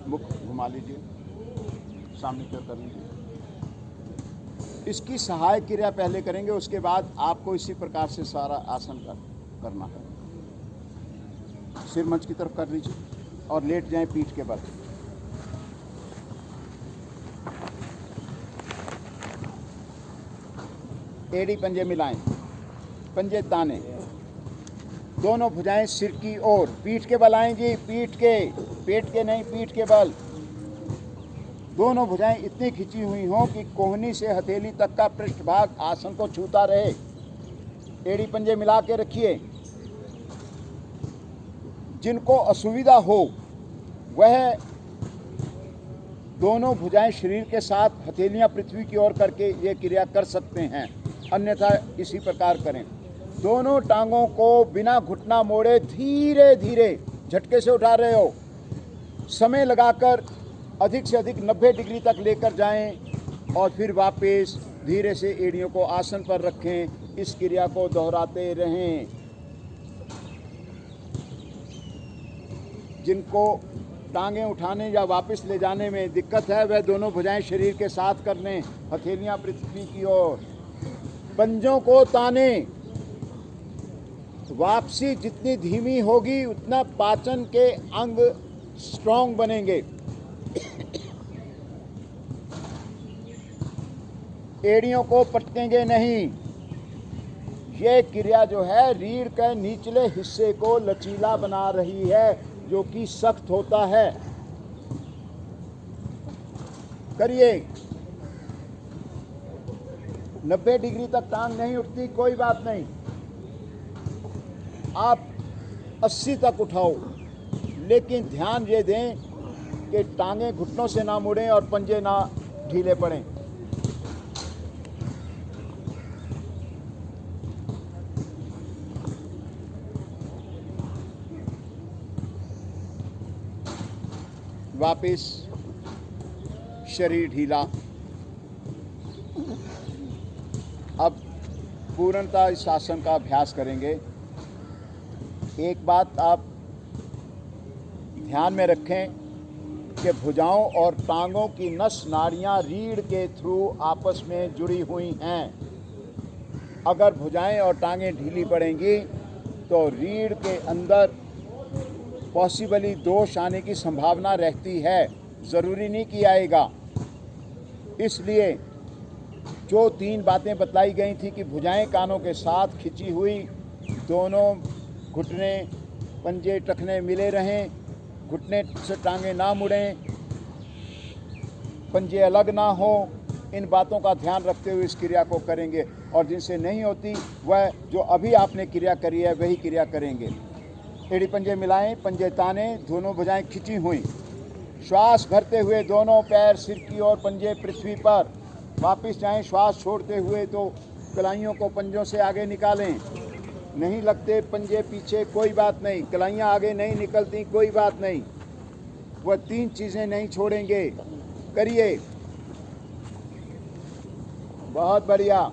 मुख घुमा लीजिए, सामने की ओर कर लीजिए। इसकी सहायक क्रिया पहले करेंगे, उसके बाद आपको इसी प्रकार से सारा आसन करना है। सिर मंच की तरफ कर लीजिए और लेट जाएं पीठ के बल। एड़ी पंजे मिलाएं, पंजे ताने, दोनों भुजाएं सिर की ओर, पीठ के बल आएंगी, पीठ के, पेट के नहीं, पीठ के बल। दोनों भुजाएं इतनी खिंची हुई हों कि कोहनी से हथेली तक का पृष्ठभाग आसन को छूता रहे। एड़ी पंजे मिला के रखिए। जिनको असुविधा हो वह दोनों भुजाएं शरीर के साथ हथेलियां पृथ्वी की ओर करके ये क्रिया कर सकते हैं, अन्यथा इसी प्रकार करें। दोनों टांगों को बिना घुटना मोड़े धीरे धीरे झटके से उठा रहे हो। समय लगाकर अधिक से अधिक 90 डिग्री तक लेकर जाएं और फिर वापस धीरे से एड़ियों को आसन पर रखें। इस क्रिया को दोहराते रहें। जिनको टांगें उठाने या वापस ले जाने में दिक्कत है वह दोनों भुजाएं शरीर के साथ कर लें, हथेलियां पृथ्वी की ओर। पंजों को ताने। वापसी जितनी धीमी होगी उतना पाचन के अंग स्ट्रांग बनेंगे। एड़ियों को पटकेंगे नहीं। ये क्रिया जो है रीढ़ के निचले हिस्से को लचीला बना रही है, जो कि सख्त होता है। करिए। 90 डिग्री तक टांग नहीं उठती, कोई बात नहीं, आप 80 तक उठाओ, लेकिन ध्यान ये दें कि टांगें घुटनों से ना मुड़ें और पंजे ना ढीले पड़ें। वापिस शरीर ढीला। अब पूर्णतः इस आसन का अभ्यास करेंगे। एक बात आप ध्यान में रखें कि भुजाओं और टांगों की नस नाड़ियां रीढ़ के थ्रू आपस में जुड़ी हुई हैं। अगर भुजाएं और टांगें ढीली पड़ेंगी तो रीढ़ के अंदर पॉसिबली दोष आने की संभावना रहती है, ज़रूरी नहीं कि आएगा। इसलिए जो 3 बातें बतलाई गई थी कि भुजाएं कानों के साथ खिंची हुई, दोनों घुटने पंजे टखने मिले रहें, घुटने से टांगें ना मुड़ें, पंजे अलग ना हो, इन बातों का ध्यान रखते हुए इस क्रिया को करेंगे। और जिनसे नहीं होती वह जो अभी आपने क्रिया करी है वही क्रिया करेंगे। एड़ी पंजे मिलाएं, पंजे ताने, दोनों भुजाएं खिंची हुई। श्वास भरते हुए दोनों पैर सिर की ओर, पंजे पृथ्वी पर। वापस जाएं श्वास छोड़ते हुए तो कलाइयों को पंजों से आगे निकालें। नहीं लगते पंजे पीछे, कोई बात नहीं। कलाइयाँ आगे नहीं निकलती, कोई बात नहीं। वह 3 चीज़ें नहीं छोड़ेंगे। करिए। बहुत बढ़िया।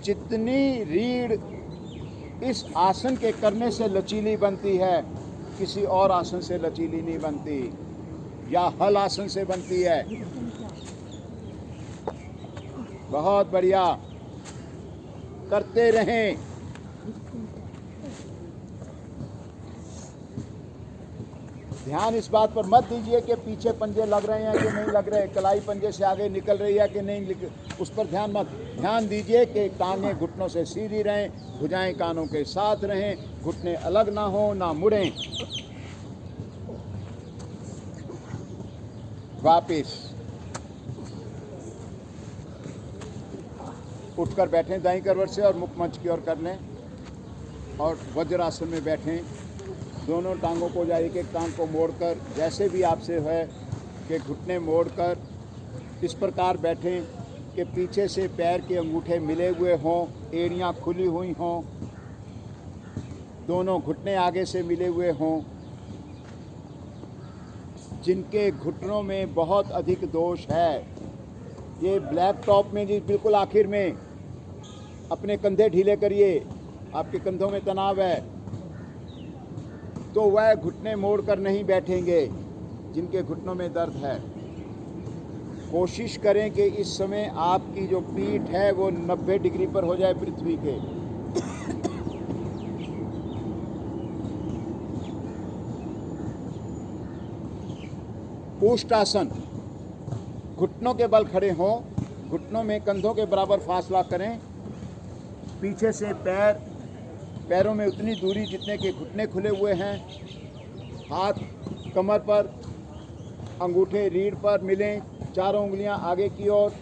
जितनी रीढ़ इस आसन के करने से लचीली बनती है, किसी और आसन से लचीली नहीं बनती, या हल आसन से बनती है। बहुत बढ़िया, करते रहें। ध्यान इस बात पर मत दीजिए कि पीछे पंजे लग रहे हैं कि नहीं लग रहे, कलाई पंजे से आगे निकल रही है कि नहीं, उस पर ध्यान मत। ध्यान दीजिए कि टांगें घुटनों से सीधी रहें, भुजाएं कानों के साथ रहें, घुटने अलग ना हो ना मुड़ें। वापिस उठकर बैठें दाईं करवट से और मुख मंच की ओर कर लें और वज्रासन में बैठें। दोनों टांगों को या एक टांग को मोड़कर, जैसे भी आपसे है कि घुटने मोड़कर इस प्रकार बैठें कि पीछे से पैर के अंगूठे मिले हुए हों, एड़ियाँ खुली हुई हों, दोनों घुटने आगे से मिले हुए हों। जिनके घुटनों में बहुत अधिक दोष है, ये ब्लैक टॉप में जी बिल्कुल आखिर में अपने कंधे ढीले करिए। आपके कंधों में तनाव है तो वह घुटने मोड़कर नहीं बैठेंगे। जिनके घुटनों में दर्द है, कोशिश करें कि इस समय आपकी जो पीठ है वो 90 डिग्री पर हो जाए पृथ्वी के। उष्टासन, घुटनों के बल खड़े हों, घुटनों में कंधों के बराबर फासला करें, पीछे से पैरों में उतनी दूरी जितने के घुटने खुले हुए हैं, हाथ कमर पर, अंगूठे रीढ़ पर मिलें, चारों उंगलियां आगे की ओर।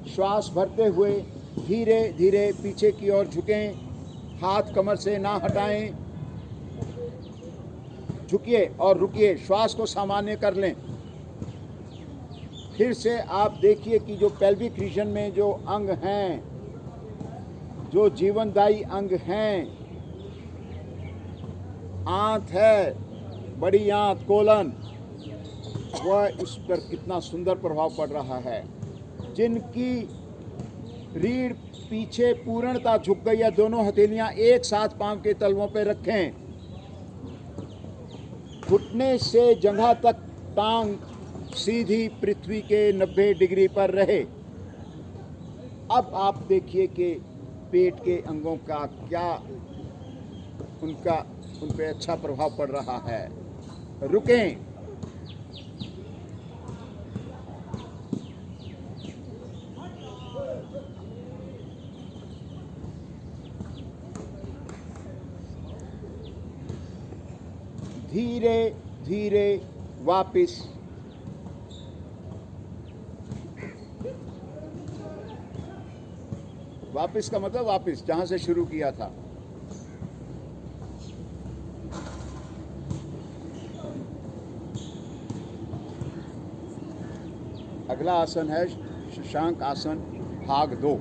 श्वास भरते हुए धीरे धीरे पीछे की ओर झुकें, हाथ कमर से ना हटाएं, झुकिए और रुकिए, श्वास को सामान्य कर लें। फिर से आप देखिए कि जो पेल्विक रीजन में जो अंग हैं, जो जीवनदायी अंग हैं, आंत है, बड़ी आंत कोलन, वह इस पर कितना सुंदर प्रभाव पड़ रहा है। जिनकी रीढ़ पीछे पूर्णता झुक गई है, दोनों हथेलियां एक साथ पांव के तलवों पर रखें, घुटने से जंघा तक टांग सीधी पृथ्वी के 90 डिग्री पर रहे। अब आप देखिए कि पेट के अंगों का क्या उन पे अच्छा प्रभाव पड़ रहा है। रुकें, धीरे धीरे वापिस का मतलब वापिस जहां से शुरू किया था। अगला आसन है शशांक आसन भाग 2।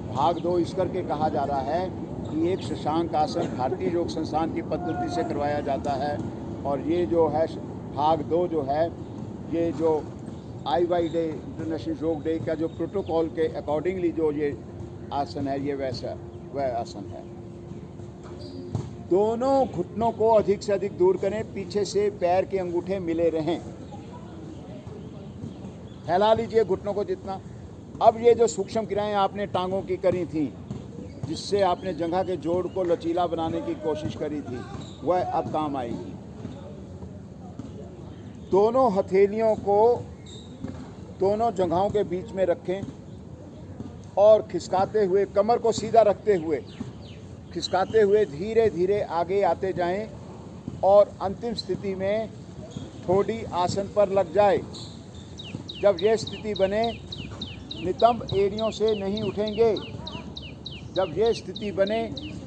भाग 2 इस करके कहा जा रहा है कि एक शशांक आसन भारतीय योग संस्थान की पद्धति से करवाया जाता है, और ये जो है भाग 2 जो है, ये जो IY डे, इंटरनेशनल योग डे का जो प्रोटोकॉल के अकॉर्डिंगली जो ये आसन है, ये वह आसन है। दोनों घुटनों को अधिक से अधिक दूर करें, पीछे से पैर के अंगूठे मिले रहें, फैला लीजिए घुटनों को जितना। अब ये जो सूक्ष्म क्रियाएं आपने टांगों की करी थी, जिससे आपने जंघा के जोड़ को लचीला बनाने की कोशिश करी थी, वह अब काम आएगी। दोनों हथेलियों को दोनों जंघाओं के बीच में रखें और खिसकाते हुए, कमर को सीधा रखते हुए खिसकाते हुए धीरे धीरे आगे आते जाएं, और अंतिम स्थिति में ठोडी आसन पर लग जाए। जब यह स्थिति बने, नितंब एड़ियों से नहीं उठेंगे। जब यह स्थिति बने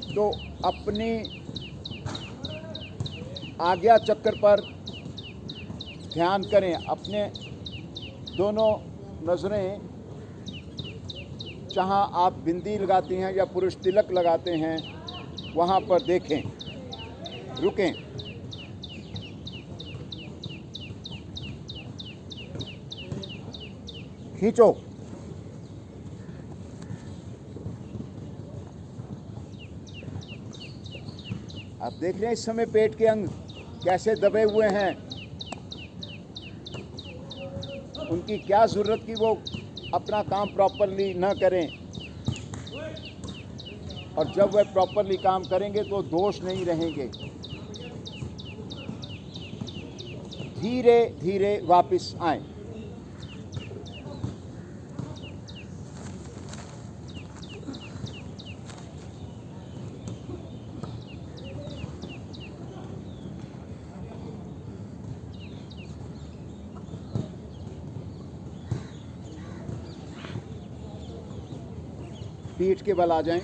तो अपनी आज्ञा चक्र पर ध्यान करें। अपने दोनों नज़रें जहाँ आप बिंदी लगाती हैं या पुरुष तिलक लगाते हैं, वहाँ पर देखें। रुकें, खींचो। आप देख रहे हैं इस समय पेट के अंग कैसे दबे हुए हैं। उनकी क्या ज़रूरत कि वो अपना काम प्रॉपरली न करें, और जब वह प्रॉपरली काम करेंगे तो दोष नहीं रहेंगे। धीरे धीरे वापस आएं। पीठ के बल आ जाएं।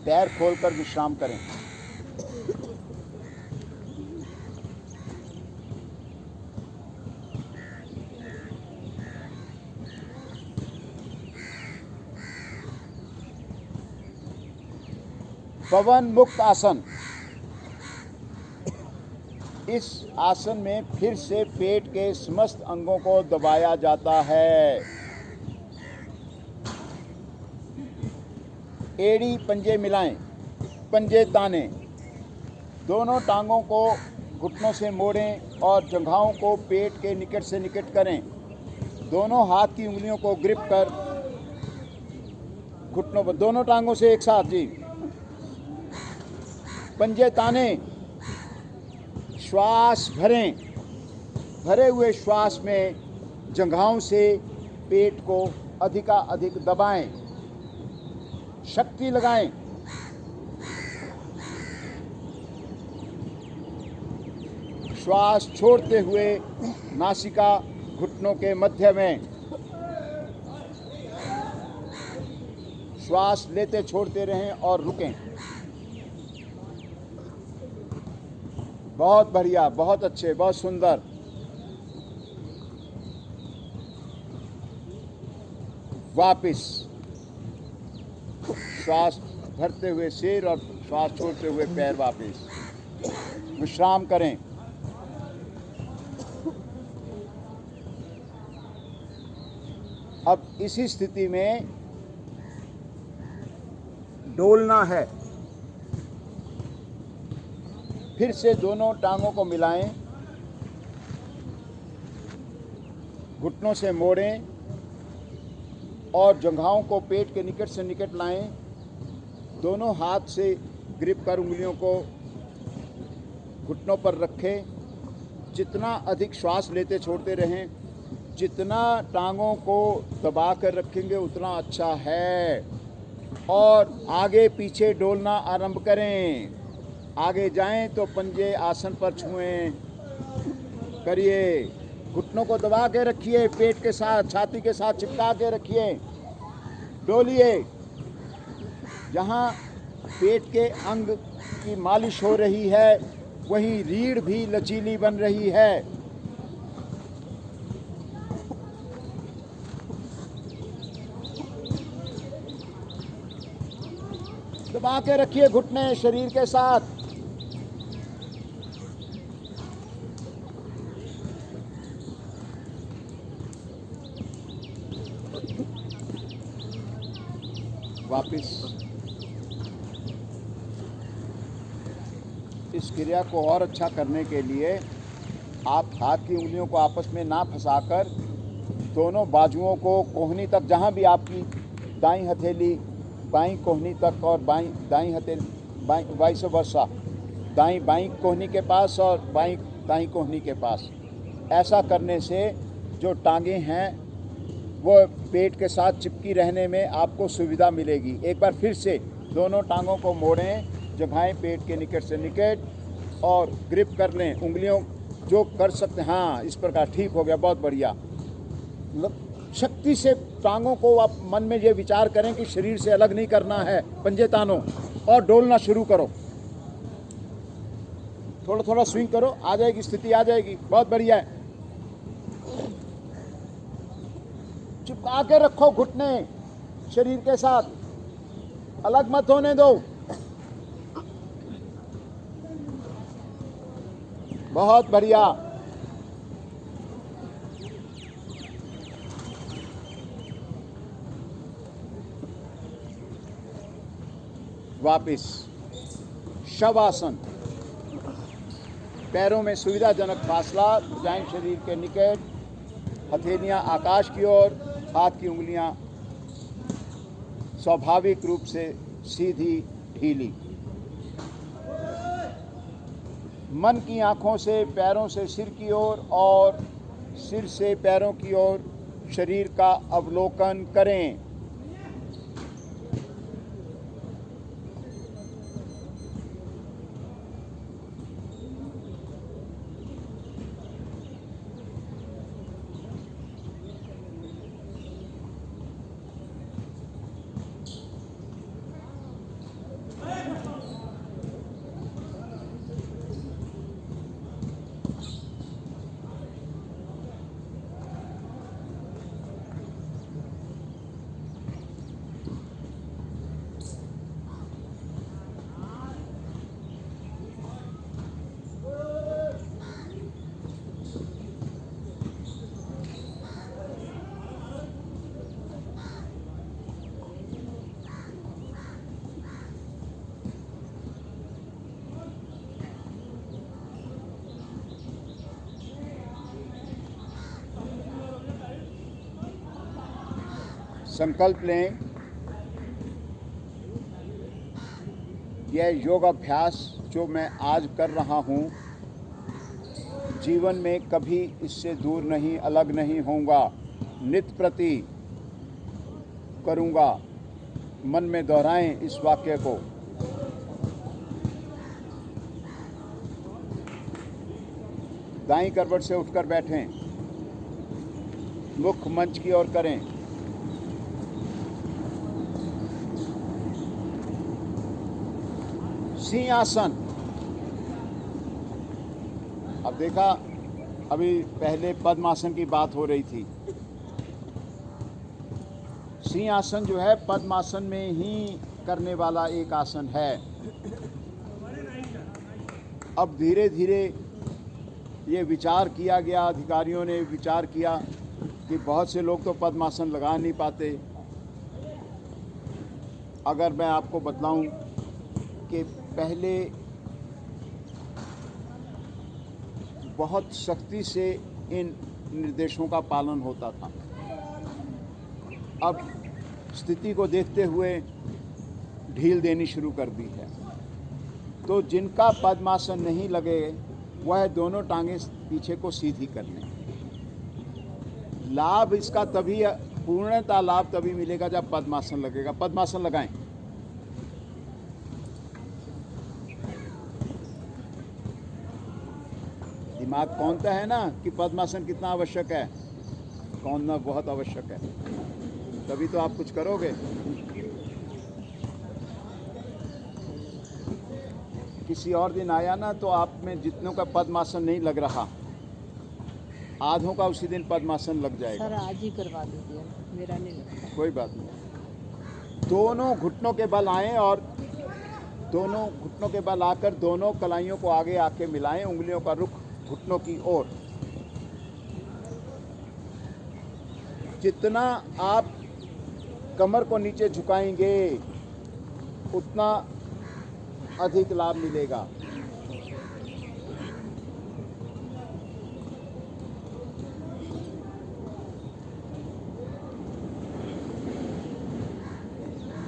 पैर खोलकर विश्राम करें। पवन मुक्त आसन। इस आसन में फिर से पेट के समस्त अंगों को दबाया जाता है। एड़ी पंजे मिलाएं, पंजे ताने। दोनों टांगों को घुटनों से मोड़ें और जंघाओं को पेट के निकट से निकट करें। दोनों हाथ की उंगलियों को ग्रिप कर घुटनों पर, दोनों टांगों से एक साथ जी, पंजे ताने। श्वास भरें। भरे हुए श्वास में जंघाओं से पेट को अधिक दबाएं, शक्ति लगाएं। श्वास छोड़ते हुए नासिका घुटनों के मध्य में। श्वास लेते छोड़ते रहें और रुकें। बहुत बढ़िया, बहुत अच्छे, बहुत सुंदर। वापिस श्वास भरते हुए सिर और श्वास छोड़ते हुए पैर वापिस। विश्राम करें। अब इसी स्थिति में डोलना है। फिर से दोनों टांगों को मिलाएं, घुटनों से मोड़ें और जंघाओं को पेट के निकट से निकट लाएं। दोनों हाथ से ग्रिप कर उंगलियों को घुटनों पर रखें। जितना अधिक श्वास लेते छोड़ते रहें, जितना टांगों को दबा कर रखेंगे उतना अच्छा है। और आगे पीछे डोलना आरंभ करें। आगे जाएं तो पंजे आसन पर छुएं, करिए। घुटनों को दबा के रखिए, पेट के साथ छाती के साथ चिपका के रखिए। डोलिए। जहाँ पेट के अंग की मालिश हो रही है वहीं रीढ़ भी लचीली बन रही है। दबा के रखिए घुटने शरीर के साथ। वापिस इस क्रिया को और अच्छा करने के लिए आप हाथ की उंगलियों को आपस में ना फंसाकर दोनों बाजुओं को कोहनी तक, जहाँ भी आपकी दाईं हथेली बाईं कोहनी तक और दाईं हथेली वाइस वर्सा, दाईं बाईं कोहनी के पास और बाईं दाईं कोहनी के पास। ऐसा करने से जो टांगें हैं वो पेट के साथ चिपकी रहने में आपको सुविधा मिलेगी। एक बार फिर से दोनों टांगों को मोड़ें, जगहें पेट के निकट से निकट और ग्रिप कर लें उंगलियों जो कर सकते। हाँ, इस प्रकार ठीक हो गया, बहुत बढ़िया। शक्ति से टांगों को आप मन में ये विचार करें कि शरीर से अलग नहीं करना है, पंजे तानो और डोलना शुरू करो। थोड़ा थोड़ा स्विंग करो, आ जाएगी स्थिति, आ जाएगी। बहुत बढ़िया है। चिपका के रखो घुटने शरीर के साथ, अलग मत होने दो। बहुत बढ़िया। वापिस शवासन। पैरों में सुविधाजनक फासला, भुजाएं शरीर के निकट, हथेलियां आकाश की ओर, हाथ की उंगलियां स्वाभाविक रूप से सीधी ढीली। मन की आंखों से पैरों से सिर की ओर और सिर से पैरों की ओर शरीर का अवलोकन करें। संकल्प लें, यह योग अभ्यास जो मैं आज कर रहा हूँ, जीवन में कभी इससे दूर नहीं, अलग नहीं होऊंगा। नित्य प्रति करूँगा। मन में दोहराएं इस वाक्य को। दाईं करवट से उठकर बैठें, मुख मंच की ओर करें। सिंहासन। अब देखा, अभी पहले पद्मासन की बात हो रही थी। सिंहासन जो है पद्मासन में ही करने वाला एक आसन है। अब धीरे धीरे ये विचार किया गया, अधिकारियों ने विचार किया कि बहुत से लोग तो पद्मासन लगा नहीं पाते। अगर मैं आपको बतलाऊं कि पहले बहुत सख्ती से इन निर्देशों का पालन होता था, अब स्थिति को देखते हुए ढील देनी शुरू कर दी है। तो जिनका पद्मासन नहीं लगे वह दोनों टांगें पीछे को सीधी कर लें। लाभ इसका तभी, पूर्णतः लाभ तभी मिलेगा जब पद्मासन लगेगा। पद्मासन लगाएं। दिमाग कौनता है ना कि पद्मासन कितना आवश्यक है, कौनना बहुत आवश्यक है, तभी तो आप कुछ करोगे। किसी और दिन आया ना तो आप में जितनों का पद्मासन नहीं लग रहा, आधों का उसी दिन पद्मासन लग जाएगा। सर आज ही करवा दीजिए, मेरा नहीं लगता। कोई बात नहीं। दोनों घुटनों के बल आएं और दोनों घुटनों के बल आकर दोनों कलाइयों को आगे आके मिलाएं, उंगलियों का रुख घुटनों की ओर। जितना आप कमर को नीचे झुकाएंगे उतना अधिक लाभ मिलेगा।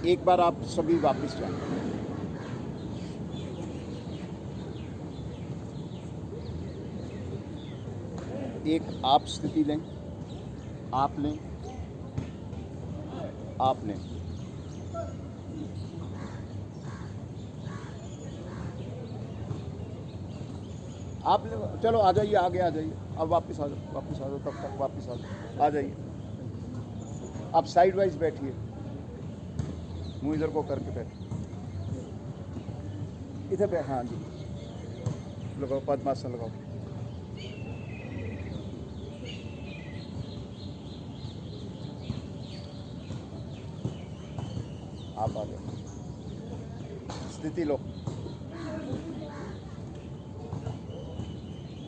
एक बार आप सभी वापस जाएं। एक आप स्थिति लें, आप लें, आप लें। आप चलो आ जाइए, आगे आ जाइए। अब वापस आ जाओ, वापस आ जाओ, तब तक वापस आ जाओ, आ जाइए। आप साइड वाइज बैठिए, मुंह इधर को करके बैठिए, इधर बैठ। हाँ जी, लगाओ पद्मासन लगाओ। आप आ जाओ, स्थिति लो।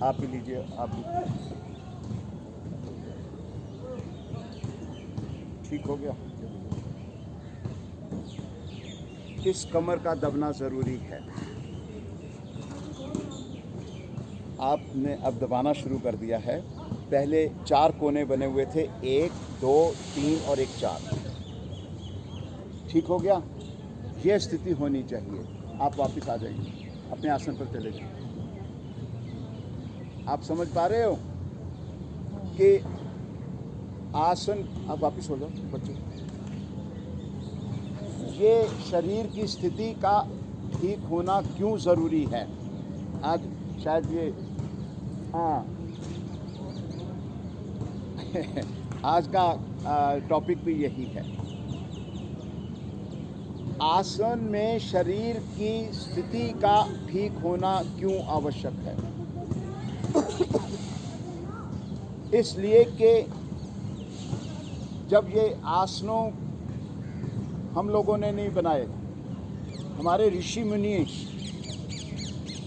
आप भी लीजिए, आप भी। ठीक हो गया। इस कमर का दबना ज़रूरी है। आपने अब दबाना शुरू कर दिया है। पहले 4 कोने बने हुए थे, 1, 2, 3 और 1, 4। ठीक हो गया। यह स्थिति होनी चाहिए। आप वापस आ जाइए, अपने आसन पर चले जाइए। आप समझ पा रहे हो कि आसन, आप वापस हो जाओ बच्चों। ये शरीर की स्थिति का ठीक होना क्यों ज़रूरी है, आज शायद ये, हाँ आज का टॉपिक भी यही है। आसन में शरीर की स्थिति का ठीक होना क्यों आवश्यक है? इसलिए कि जब ये आसनों हम लोगों ने नहीं बनाए, हमारे ऋषि मुनि,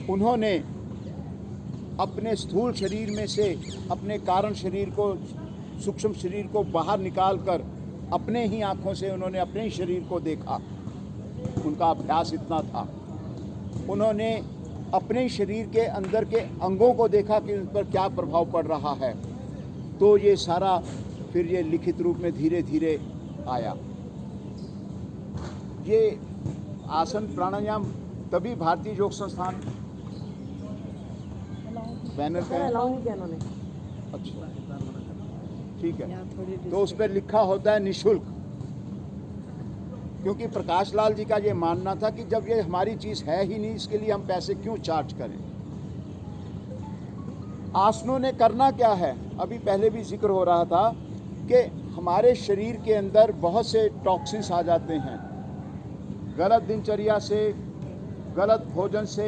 उन्होंने अपने स्थूल शरीर में से अपने कारण शरीर को, सूक्ष्म शरीर को बाहर निकालकर अपने ही आँखों से उन्होंने अपने ही शरीर को देखा। उनका अभ्यास इतना था। उन्होंने अपने शरीर के अंदर के अंगों को देखा कि उन पर क्या प्रभाव पड़ रहा है। तो ये सारा फिर ये लिखित रूप में धीरे धीरे आया। ये आसन प्राणायाम तभी भारतीय योग संस्थान बैनर पे है। अच्छा, ठीक है। तो उस पर लिखा होता है निःशुल्क, क्योंकि प्रकाश लाल जी का ये मानना था कि जब ये हमारी चीज़ है ही नहीं, इसके लिए हम पैसे क्यों चार्ज करें। आसनों ने करना क्या है, अभी पहले भी जिक्र हो रहा था कि हमारे शरीर के अंदर बहुत से टॉक्सिन्स आ जाते हैं, गलत दिनचर्या से, गलत भोजन से,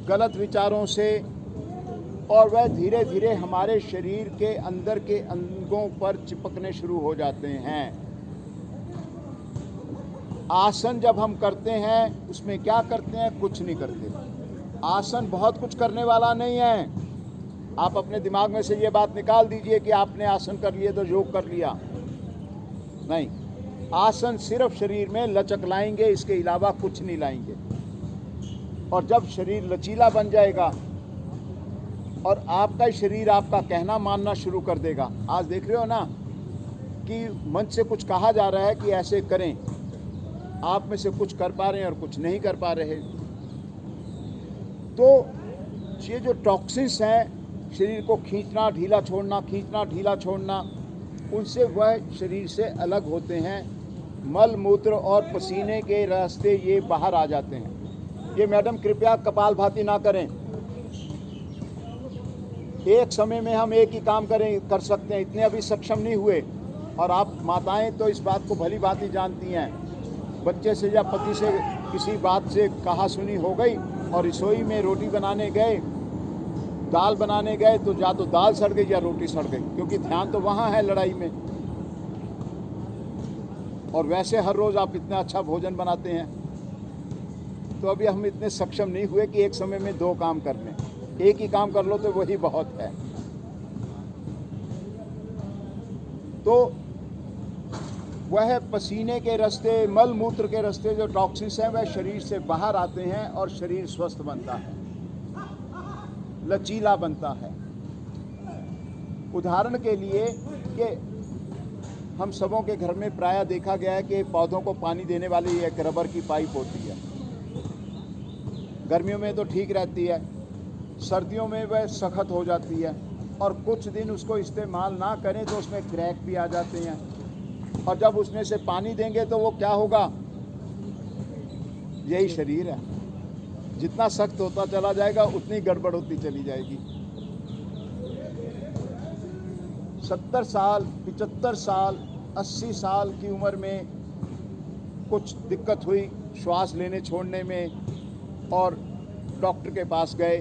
गलत विचारों से, और वह धीरे धीरे हमारे शरीर के अंदर के अंगों पर चिपकने शुरू हो जाते हैं। आसन जब हम करते हैं उसमें क्या करते हैं? कुछ नहीं करते। आसन बहुत कुछ करने वाला नहीं है। आप अपने दिमाग में से ये बात निकाल दीजिए कि आपने आसन कर लिए तो योग कर लिया। नहीं, आसन सिर्फ शरीर में लचक लाएंगे, इसके अलावा कुछ नहीं लाएंगे। और जब शरीर लचीला बन जाएगा और आपका शरीर आपका कहना मानना शुरू कर देगा। आज देख रहे हो ना कि मंच से कुछ कहा जा रहा है कि ऐसे करें, आप में से कुछ कर पा रहे हैं और कुछ नहीं कर पा रहे। तो ये जो टॉक्सिन्स हैं, शरीर को खींचना ढीला छोड़ना, खींचना ढीला छोड़ना, उनसे वह शरीर से अलग होते हैं। मल मूत्र और पसीने के रास्ते ये बाहर आ जाते हैं। ये मैडम कृपया कपालभाति ना करें। एक समय में हम एक ही काम कर सकते हैं, इतने अभी सक्षम नहीं हुए। और आप माताएं तो इस बात को भली भांति जानती हैं। बच्चे से या पति से किसी बात से कहा सुनी हो गई और रसोई में रोटी बनाने गए, दाल बनाने गए, तो या तो दाल सड़ गई या रोटी सड़ गई, क्योंकि ध्यान तो वहाँ है लड़ाई में। और वैसे हर रोज़ आप इतना अच्छा भोजन बनाते हैं। तो अभी हम इतने सक्षम नहीं हुए कि एक समय में दो काम कर लें। एक ही काम कर लो तो वही बहुत है। तो वह पसीने के रास्ते, मल मूत्र के रास्ते जो टॉक्सिन्स हैं वह शरीर से बाहर आते हैं और शरीर स्वस्थ बनता है, लचीला बनता है। उदाहरण के लिए कि हम सबों के घर में प्रायः देखा गया है कि पौधों को पानी देने वाली एक रबर की पाइप होती है। गर्मियों में तो ठीक रहती है, सर्दियों में वह सख्त हो जाती है और कुछ दिन उसको इस्तेमाल ना करें तो उसमें क्रैक भी आ जाते हैं। और जब उसमें से पानी देंगे तो वो क्या होगा? यही शरीर है, जितना सख्त होता चला जाएगा उतनी गड़बड़ होती चली जाएगी। 70 साल, 75 साल, 80 साल की उम्र में कुछ दिक्कत हुई श्वास लेने छोड़ने में, और डॉक्टर के पास गए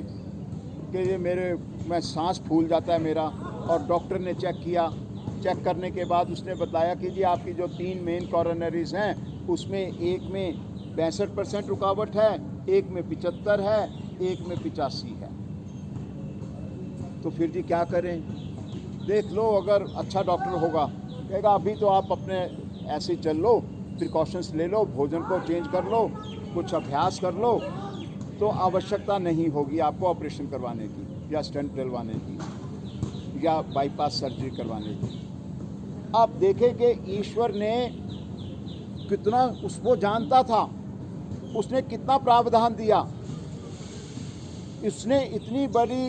कि ये मैं सांस फूल जाता है मेरा। और डॉक्टर ने चेक करने के बाद उसने बताया कि जी आपकी जो 3 मेन कॉरोनरीज हैं उसमें एक में 65% रुकावट है, एक में 75 है, एक में 85 है। तो फिर जी क्या करें? देख लो, अगर अच्छा डॉक्टर होगा कहेगा अभी तो आप अपने ऐसे चल लो, प्रिकॉशंस ले लो, भोजन को चेंज कर लो, कुछ अभ्यास कर लो, तो आवश्यकता नहीं होगी आपको ऑपरेशन करवाने की या स्टेंट डलवाने की या बाईपास सर्जरी करवाने की। आप देखें कि ईश्वर ने कितना उसको जानता था, उसने कितना प्रावधान दिया। इसने इतनी बड़ी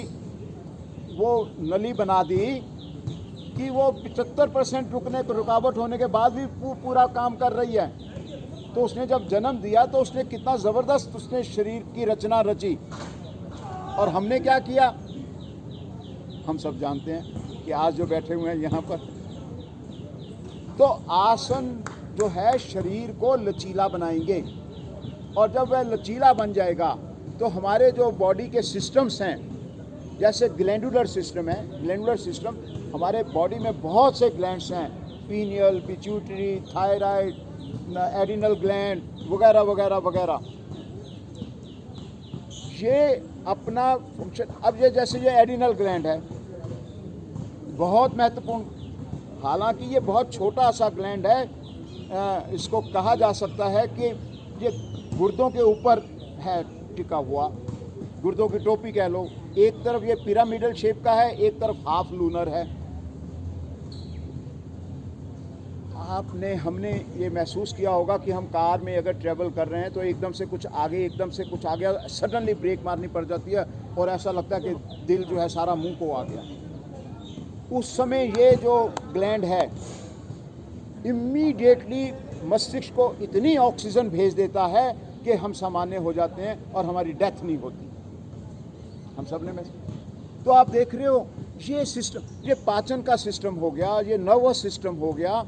वो नली बना दी कि वो 75% रुकावट होने के बाद भी पूरा काम कर रही है। तो उसने जब जन्म दिया तो उसने कितना ज़बरदस्त उसने शरीर की रचना रची। और हमने क्या किया? हम सब जानते हैं कि आज जो बैठे हुए हैं यहाँ पर, तो आसन जो है शरीर को लचीला बनाएंगे। और जब वह लचीला बन जाएगा तो हमारे जो बॉडी के सिस्टम्स हैं, जैसे ग्लैंडुलर सिस्टम है, ग्लैंडुलर सिस्टम हमारे बॉडी में बहुत से ग्लैंड्स हैं, pineal, pituitary, thyroid, adrenal gland वगैरह वगैरह वगैरह। ये अपना फंक्शन, अब ये जैसे ये एडिनल ग्लैंड है बहुत महत्वपूर्ण, हालांकि ये बहुत छोटा सा ग्लैंड है। इसको कहा जा सकता है कि ये गुर्दों के ऊपर है टिका हुआ, गुर्दों की टोपी कह लो। एक तरफ ये पिरामिडल शेप का है, एक तरफ हाफ लूनर है। हमने ये महसूस किया होगा कि हम कार में अगर ट्रैवल कर रहे हैं तो एकदम से कुछ आगे सडनली ब्रेक मारनी पड़ जाती है और ऐसा लगता है कि दिल जो है सारा मुंह को आ गया। उस समय ये जो ग्लैंड है इमीडिएटली मस्तिष्क को इतनी ऑक्सीजन भेज देता है कि हम सामान्य हो जाते हैं और हमारी डेथ नहीं होती। हम सब ने तो आप देख रहे हो ये सिस्टम, ये पाचन का सिस्टम हो गया, ये नर्वस सिस्टम हो गया।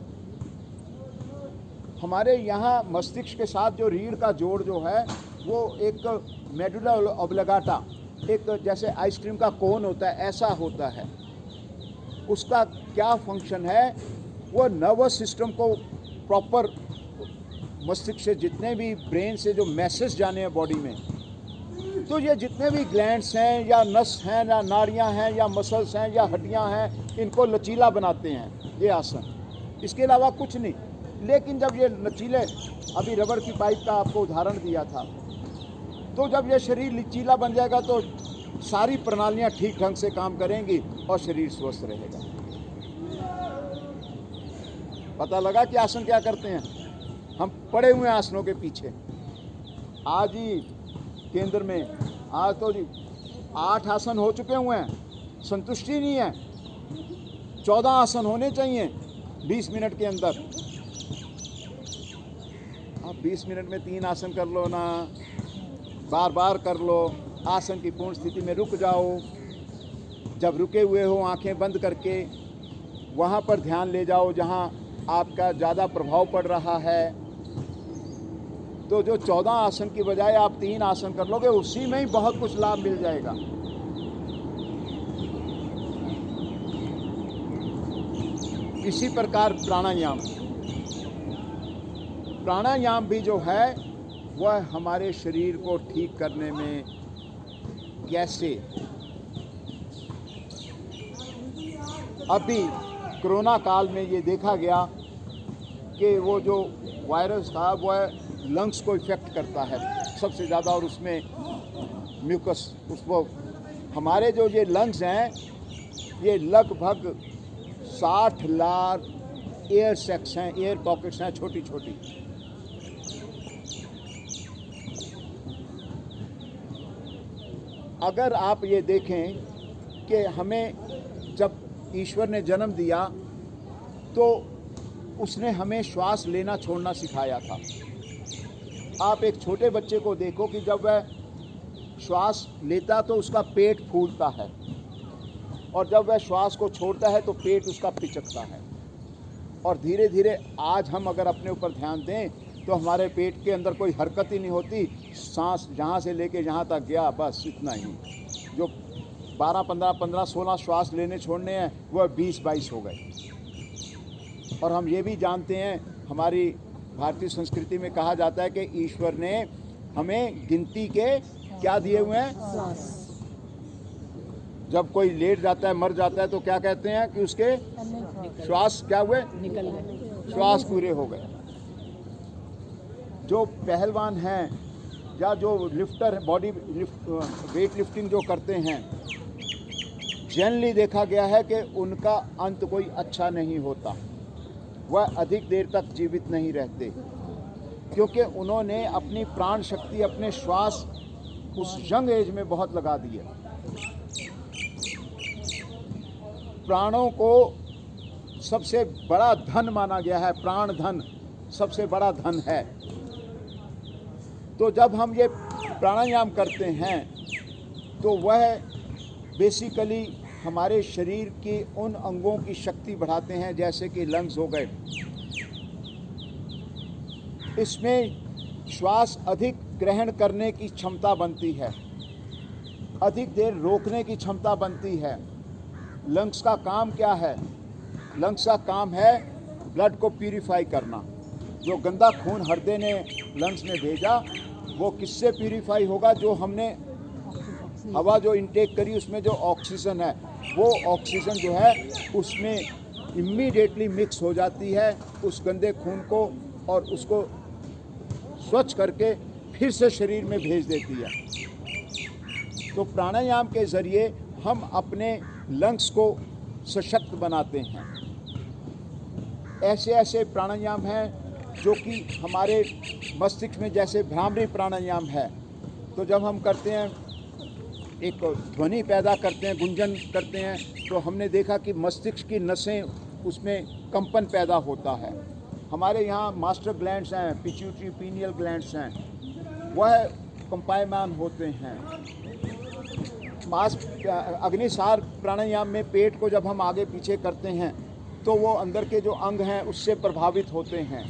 हमारे यहाँ मस्तिष्क के साथ जो रीढ़ का जोड़ जो है वो एक मेडुला ऑब्लिगाटा एक जैसे आइसक्रीम का कोन होता है ऐसा होता है। उसका क्या फंक्शन है, वो नर्वस सिस्टम को प्रॉपर मस्तिष्क से जितने भी ब्रेन से जो मैसेज जाने हैं बॉडी में, तो ये जितने भी ग्लैंड्स हैं या नस हैं या नाड़ियाँ हैं या मसल्स हैं या हड्डियाँ हैं, इनको लचीला बनाते हैं ये आसन। इसके अलावा कुछ नहीं। लेकिन जब ये लचीले, अभी रबड़ की पाइप का आपको उदाहरण दिया था, तो जब ये शरीर लचीला बन जाएगा तो सारी प्रणालियाँ ठीक ढंग से काम करेंगी और शरीर स्वस्थ रहेगा। पता लगा कि आसन क्या करते हैं? हम पड़े हुए हैं आसनों के पीछे। आज ही केंद्र में आज तो जी 8 आसन हो चुके हुए हैं, संतुष्टि नहीं है। 14 आसन होने चाहिए 20 मिनट के अंदर। आप 20 मिनट में 3 आसन कर लो ना, बार बार कर लो। आसन की पूर्ण स्थिति में रुक जाओ। जब रुके हुए हो आंखें बंद करके वहाँ पर ध्यान ले जाओ जहाँ आपका ज़्यादा प्रभाव पड़ रहा है। तो जो 14 आसन की बजाय आप 3 आसन कर लोगे, उसी में ही बहुत कुछ लाभ मिल जाएगा। इसी प्रकार प्राणायाम भी जो है वह हमारे शरीर को ठीक करने में कैसे, अभी कोरोना काल में ये देखा गया कि वो जो वायरस था वह लंग्स को इफ़ेक्ट करता है सबसे ज़्यादा, और उसमें म्यूकस, उसको हमारे जो ये लंग्स हैं ये लगभग 60 लाख एयर सैक्स हैं, एयर पॉकेट्स हैं छोटी छोटी। अगर आप ये देखें कि हमें जब ईश्वर ने जन्म दिया तो उसने हमें श्वास लेना छोड़ना सिखाया था। आप एक छोटे बच्चे को देखो कि जब वह श्वास लेता तो उसका पेट फूलता है, और जब वह श्वास को छोड़ता है तो पेट उसका पिचकता है। और धीरे धीरे आज हम अगर अपने ऊपर ध्यान दें तो हमारे पेट के अंदर कोई हरकत ही नहीं होती। सांस जहाँ से लेके जहाँ तक गया बस इतना ही। जो 12, 15, 15, 16 श्वास लेने छोड़ने हैं वह 20, 22 हो गए। और हम ये भी जानते हैं, हमारी भारतीय संस्कृति में कहा जाता है कि ईश्वर ने हमें गिनती के क्या दिए हुए हैं। जब कोई लेट जाता है, मर जाता है, तो क्या कहते हैं कि उसके श्वास क्या हुए, निकल गए, श्वास पूरे हो गए। जो पहलवान हैं या जो lifter, body lift, weight lifting जो करते हैं, जनरली देखा गया है कि उनका अंत कोई अच्छा नहीं होता। वह अधिक देर तक जीवित नहीं रहते, क्योंकि उन्होंने अपनी प्राण शक्ति, अपने श्वास उस यंग एज में बहुत लगा दिए। प्राणों को सबसे बड़ा धन माना गया है, प्राण धन सबसे बड़ा धन है। तो जब हम ये प्राणायाम करते हैं तो वह बेसिकली हमारे शरीर के उन अंगों की शक्ति बढ़ाते हैं, जैसे कि लंग्स हो गए। इसमें श्वास अधिक ग्रहण करने की क्षमता बनती है, अधिक देर रोकने की क्षमता बनती है। लंग्स का काम क्या है? लंग्स का काम है ब्लड को प्यूरिफाई करना। जो गंदा खून हृदय ने लंग्स में भेजा वो किससे प्यूरिफाई होगा? जो हमने हवा जो इनटेक करी उसमें जो ऑक्सीजन है, वो ऑक्सीजन जो है उसमें इमीडिएटली मिक्स हो जाती है उस गंदे खून को, और उसको स्वच्छ करके फिर से शरीर में भेज देती है। तो प्राणायाम के ज़रिए हम अपने लंग्स को सशक्त बनाते हैं। ऐसे ऐसे प्राणायाम हैं जो कि हमारे मस्तिष्क में, जैसे भ्रामरी प्राणायाम है, तो जब हम करते हैं एक ध्वनि पैदा करते हैं, गुंजन करते हैं, तो हमने देखा कि मस्तिष्क की नसें उसमें कंपन पैदा होता है। हमारे यहाँ मास्टर ग्लैंड्स हैं, पिट्यूटरी पीनियल ग्लैंड्स हैं, वह कंपायमान होते हैं। अग्निसार प्राणायाम में पेट को जब हम आगे पीछे करते हैं तो वो अंदर के जो अंग हैं उससे प्रभावित होते हैं,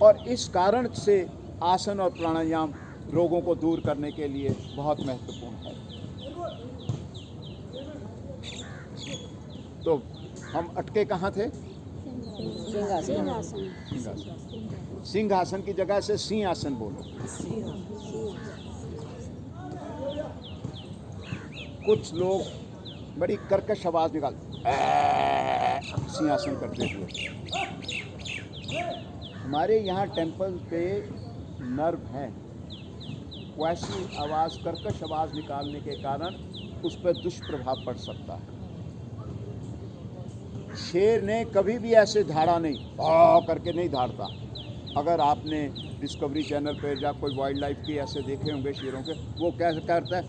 और इस कारण से आसन और प्राणायाम रोगों को दूर करने के लिए बहुत महत्वपूर्ण है। तो हम अटके कहाँ थे? सिंहासन। सिंहासन की जगह से सिंहासन बोलो। कुछ लोग बड़ी कर्कश आवाज निकाल सिंहासन करते हुए। हमारे यहाँ टेम्पल पे नर्व हैं, वैसी आवाज़, कर्कश आवाज़ निकालने के कारण उस पर दुष्प्रभाव पड़ सकता है। शेर ने कभी भी ऐसे धाड़ा नहीं, करके नहीं धाड़ता। अगर आपने डिस्कवरी चैनल पे या कोई वाइल्ड लाइफ के ऐसे देखे होंगे शेरों के, वो कैसे करता है,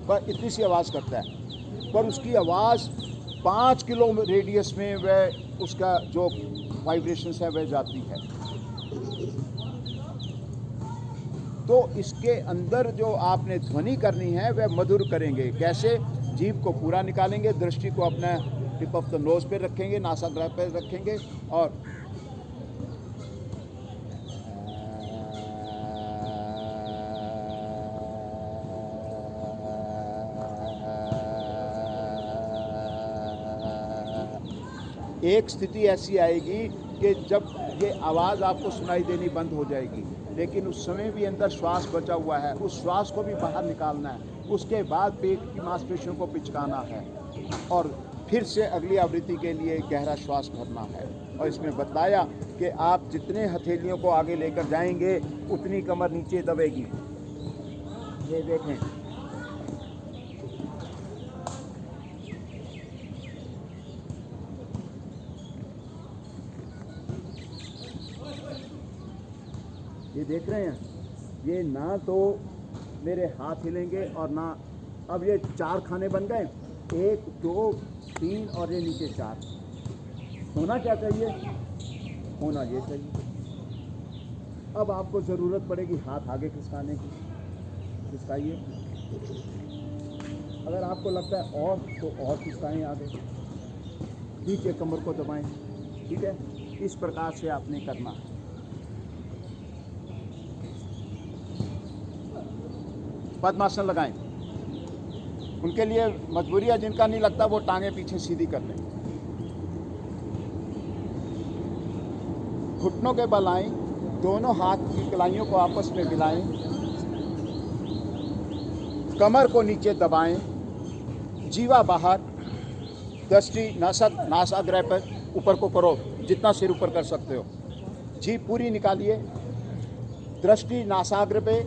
पर इतनी सी आवाज़ करता है, पर उसकी आवाज़ 5 किलो रेडियस में वह उसका जो वाइब्रेशंस है वह जाती है। तो इसके अंदर जो आपने ध्वनि करनी है वह मधुर करेंगे। कैसे? जीभ को पूरा निकालेंगे, दृष्टि को अपना टिप ऑफ द नोज पे रखेंगे, नासाग्राह पे रखेंगे और एक स्थिति ऐसी आएगी कि जब ये आवाज़ आपको सुनाई देनी बंद हो जाएगी, लेकिन उस समय भी अंदर श्वास बचा हुआ है, उस श्वास को भी बाहर निकालना है। उसके बाद पेट की मांसपेशियों को पिचकाना है और फिर से अगली आवृत्ति के लिए गहरा श्वास भरना है। और इसमें बताया कि आप जितने हथेलियों को आगे लेकर जाएंगे उतनी कमर नीचे दबेगी। ये देखें, ये देख रहे हैं, ये ना तो मेरे हाथ हिलेंगे और ना, अब ये 4 खाने बन गए, 1 2 3 और ये नीचे 4। होना क्या चाहिए? होना ये चाहिए। अब आपको ज़रूरत पड़ेगी हाथ आगे खिसकाने की, खिसकाइए। अगर आपको लगता है और, तो और खिसकाएँ आगे, नीचे कमर को दबाएं। ठीक है, इस प्रकार से आपने करना है। पद्मासन लगाएं। उनके लिए मजबूरी है, जिनका नहीं लगता वो टांगे पीछे सीधी कर लें। घुटनों के बल आएं, दोनों हाथ की कलाइयों को आपस में मिलाएं, कमर को नीचे दबाएं, जीवा बाहर, दृष्टि नासाग्रह पर ऊपर को करो, जितना सिर ऊपर कर सकते हो। जीभ पूरी निकालिए, दृष्टि नासाग्र पे,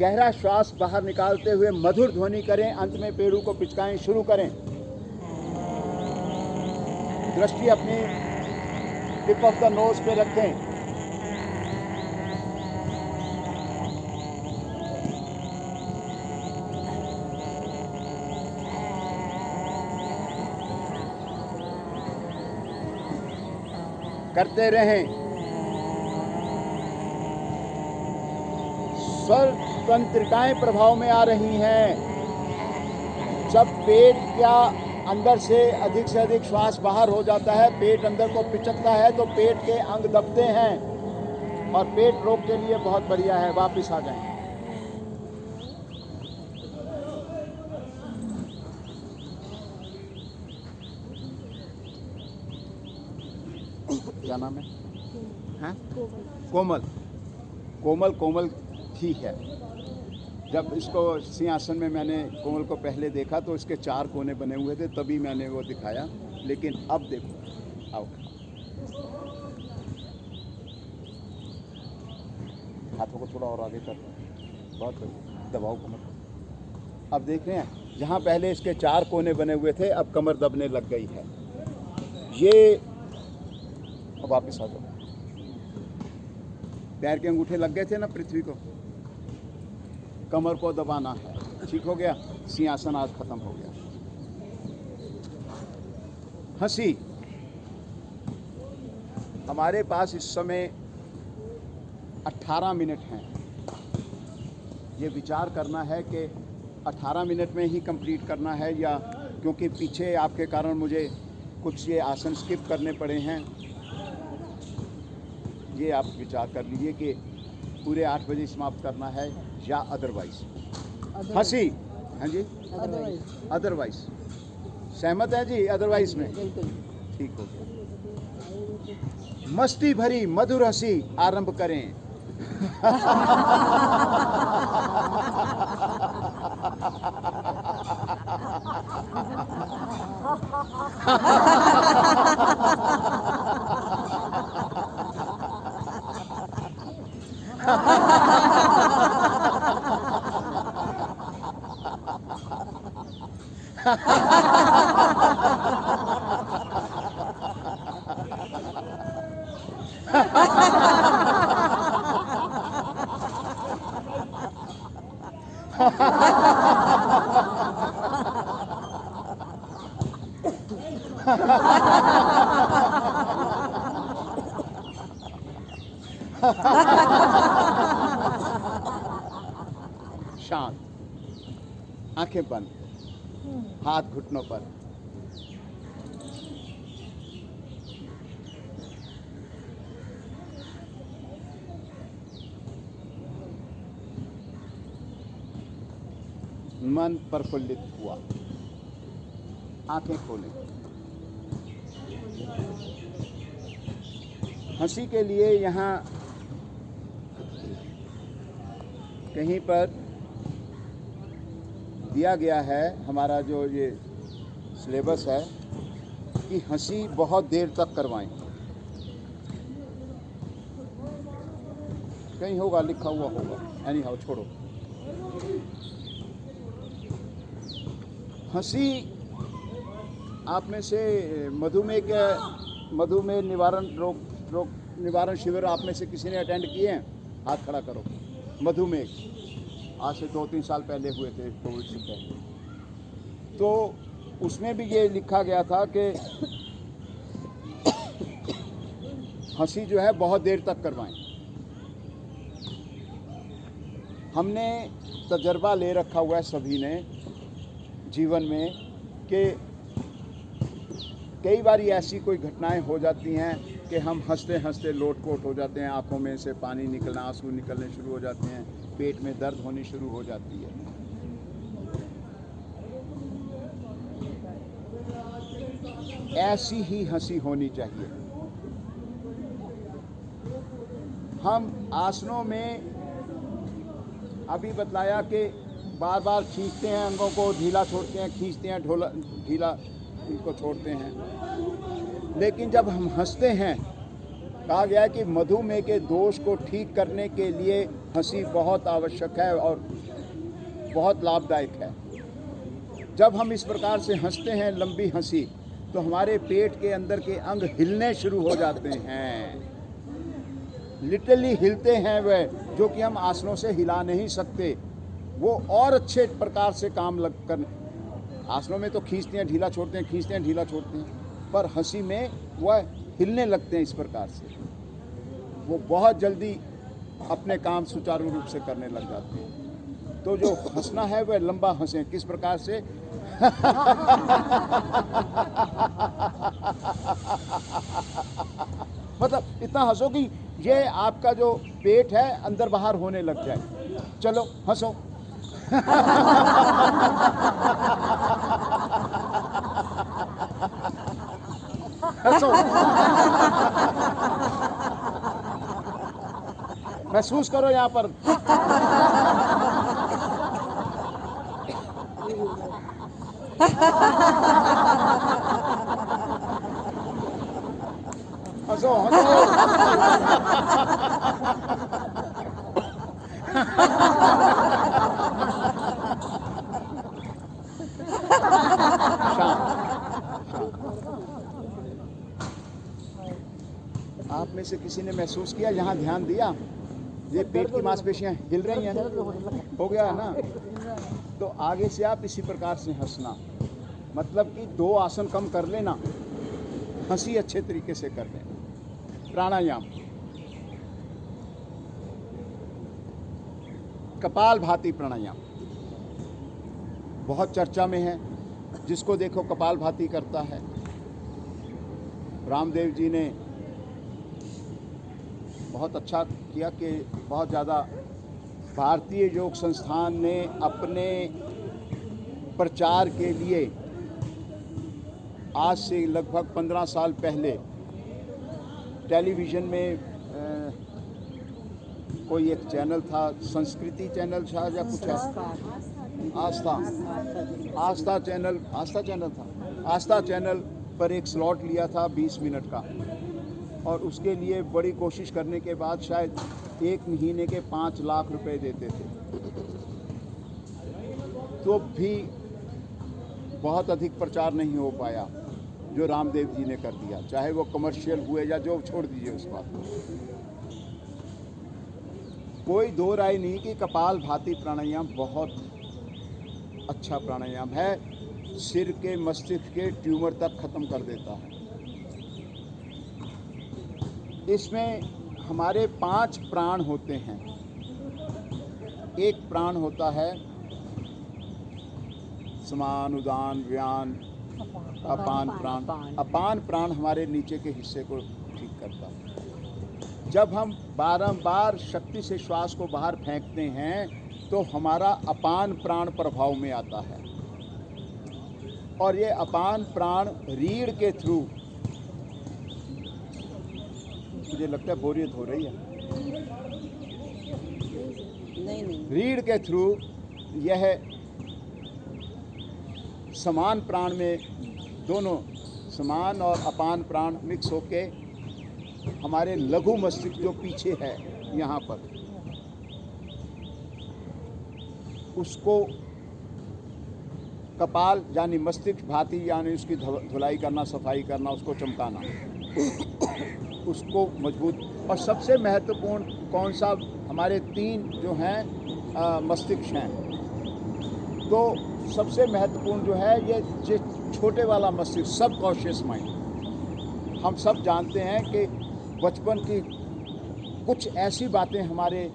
गहरा श्वास बाहर निकालते हुए मधुर ध्वनि करें। अंत में पेड़ों को पिचकाएं, शुरू करें। दृष्टि अपनी टिप ऑफ द नोज पे रखें। करते रहें। स्वर तंत्रिकाएं प्रभाव में आ रही हैं। जब पेट का अंदर से अधिक श्वास बाहर हो जाता है, पेट अंदर को पिचकता है, तो पेट के अंग दबते हैं और पेट रोग के लिए बहुत बढ़िया है। वापस आ जाएं। क्या नाम है? हैं? कोमल। कोमल कोमल ठीक है। जब इसको सिंहासन में मैंने कोमल को पहले देखा तो इसके 4 कोने बने हुए थे, तभी मैंने वो दिखाया। लेकिन अब देखो, आओ हाथों को थोड़ा और आगे कर, बहुत दबाओ कमर। अब देख रहे हैं, जहाँ पहले इसके 4 कोने बने हुए थे, अब कमर दबने लग गई है। ये अब वापस आ जाओ। पैर के अंगूठे लग गए थे ना पृथ्वी को, कमर को दबाना है। ठीक हो गया, सिंहासन आज खत्म हो गया। हंसी। हमारे पास इस समय 18 मिनट हैं। ये विचार करना है कि 18 मिनट में ही कंप्लीट करना है, या क्योंकि पीछे आपके कारण मुझे कुछ ये आसन स्किप करने पड़े हैं, ये आप विचार कर लीजिए कि पूरे 8 बजे समाप्त करना है या अदरवाइज। हंसी, हाँ जी, अदरवाइज सहमत है जी? अदरवाइज में बिल्कुल। ठीक हो गया। मस्ती भरी मधुर हंसी आरंभ करें। शांत, आंखें बंद, हाथ घुटनों पर। मन प्रफुल्लित हुआ, आंखें खोलें। हंसी के लिए यहाँ कहीं पर दिया गया है, हमारा जो ये सिलेबस है, कि हंसी बहुत देर तक करवाएं। कहीं होगा, लिखा हुआ होगा, एनी हाउ छोड़ो। हंसी, आप में से मधुमेह निवारण रोग निवारण शिविर आप में से किसी ने अटेंड किए हैं? हाथ खड़ा करो। मधुमेह आज से 2-3 साल पहले हुए थे, कोविड से पहले। तो उसमें भी ये लिखा गया था कि हंसी जो है बहुत देर तक करवाएं। हमने तजर्बा ले रखा हुआ है सभी ने जीवन में कि कई बार ऐसी कोई घटनाएं हो जाती हैं कि हम हंसते हंसते लोटपोट हो जाते हैं, आंखों में से पानी निकलना, आंसू निकलने शुरू हो जाते हैं, पेट में दर्द होनी शुरू हो जाती है। ऐसी ही हंसी होनी चाहिए। हम आसनों में अभी बतलाया कि बार बार खींचते हैं, अंगों को ढीला छोड़ते हैं, खींचते हैं, ढीला इनको छोड़ते हैं। लेकिन जब हम हंसते हैं, कहा गया है कि मधुमेह के दोष को ठीक करने के लिए हंसी बहुत आवश्यक है और बहुत लाभदायक है। जब हम इस प्रकार से हंसते हैं, लंबी हंसी, तो हमारे पेट के अंदर के अंग हिलने शुरू हो जाते हैं, लिटरली हिलते हैं वह, जो कि हम आसनों से हिला नहीं सकते। वो और अच्छे प्रकार से काम कर, आसनों में तो खींचते हैं, ढीला छोड़ते हैं, खींचते हैं, ढीला छोड़ते हैं, पर हंसी में वह हिलने लगते हैं। इस प्रकार से वो बहुत जल्दी अपने काम सुचारू रूप से करने लग जाते हैं। तो जो हंसना है वह लंबा हंसें। किस प्रकार से? मतलब इतना हंसो कि ये आपका जो पेट है अंदर बाहर होने लग जाए। चलो हंसो। हंसो, महसूस करो यहाँ पर। हंसो हंसो। आप में से किसी ने महसूस किया, यहाँ ध्यान दिया, ये पेट की मांसपेशियां हिल रही हैं? हो गया है ना? तो आगे से आप इसी प्रकार से हंसना, मतलब कि 2 आसन कम कर लेना, हंसी अच्छे तरीके से कर लेना। प्राणायाम, कपालभाति प्राणायाम बहुत चर्चा में है। जिसको देखो कपालभाति करता है। रामदेव जी ने बहुत अच्छा किया कि बहुत ज़्यादा भारतीय योग संस्थान ने अपने प्रचार के लिए आज से लगभग 15 साल पहले टेलीविज़न में कोई एक चैनल था, संस्कृति चैनल था या कुछ आस्था चैनल पर एक स्लॉट लिया था 20 मिनट का, और उसके लिए बड़ी कोशिश करने के बाद शायद 1 महीने के 5 लाख रुपए देते थे, तो भी बहुत अधिक प्रचार नहीं हो पाया जो रामदेव जी ने कर दिया, चाहे वो कमर्शियल हुए या जो, छोड़ दीजिए उस बात को। कोई दो राय नहीं कि कपालभाति प्राणायाम बहुत अच्छा प्राणायाम है, सिर के मस्तिष्क के ट्यूमर तक खत्म कर देता है। इसमें हमारे 5 प्राण होते हैं। एक प्राण होता है समान, उदान, व्यान, अपान प्राण। अपान प्राण हमारे नीचे के हिस्से को ठीक करता है। जब हम बारंबार शक्ति से श्वास को बाहर फेंकते हैं तो हमारा अपान प्राण प्रभाव में आता है, और ये अपान प्राण रीढ़ के थ्रू, मुझे लगता है बोरियत हो रही है, नहीं रीढ़ के थ्रू यह समान प्राण में, दोनों समान और अपान प्राण मिक्स होके हमारे लघु मस्तिष्क जो पीछे है यहाँ पर, उसको कपाल यानी मस्तिष्क भाती यानी उसकी धुलाई करना, सफाई करना, उसको चमकाना, उसको मजबूत। और सबसे महत्वपूर्ण कौन सा, हमारे 3 जो हैं मस्तिष्क हैं, तो सबसे महत्वपूर्ण जो है ये छोटे वाला मस्तिष्क, सब कॉन्शियस माइंड। हम सब जानते हैं कि बचपन की कुछ ऐसी बातें हमारे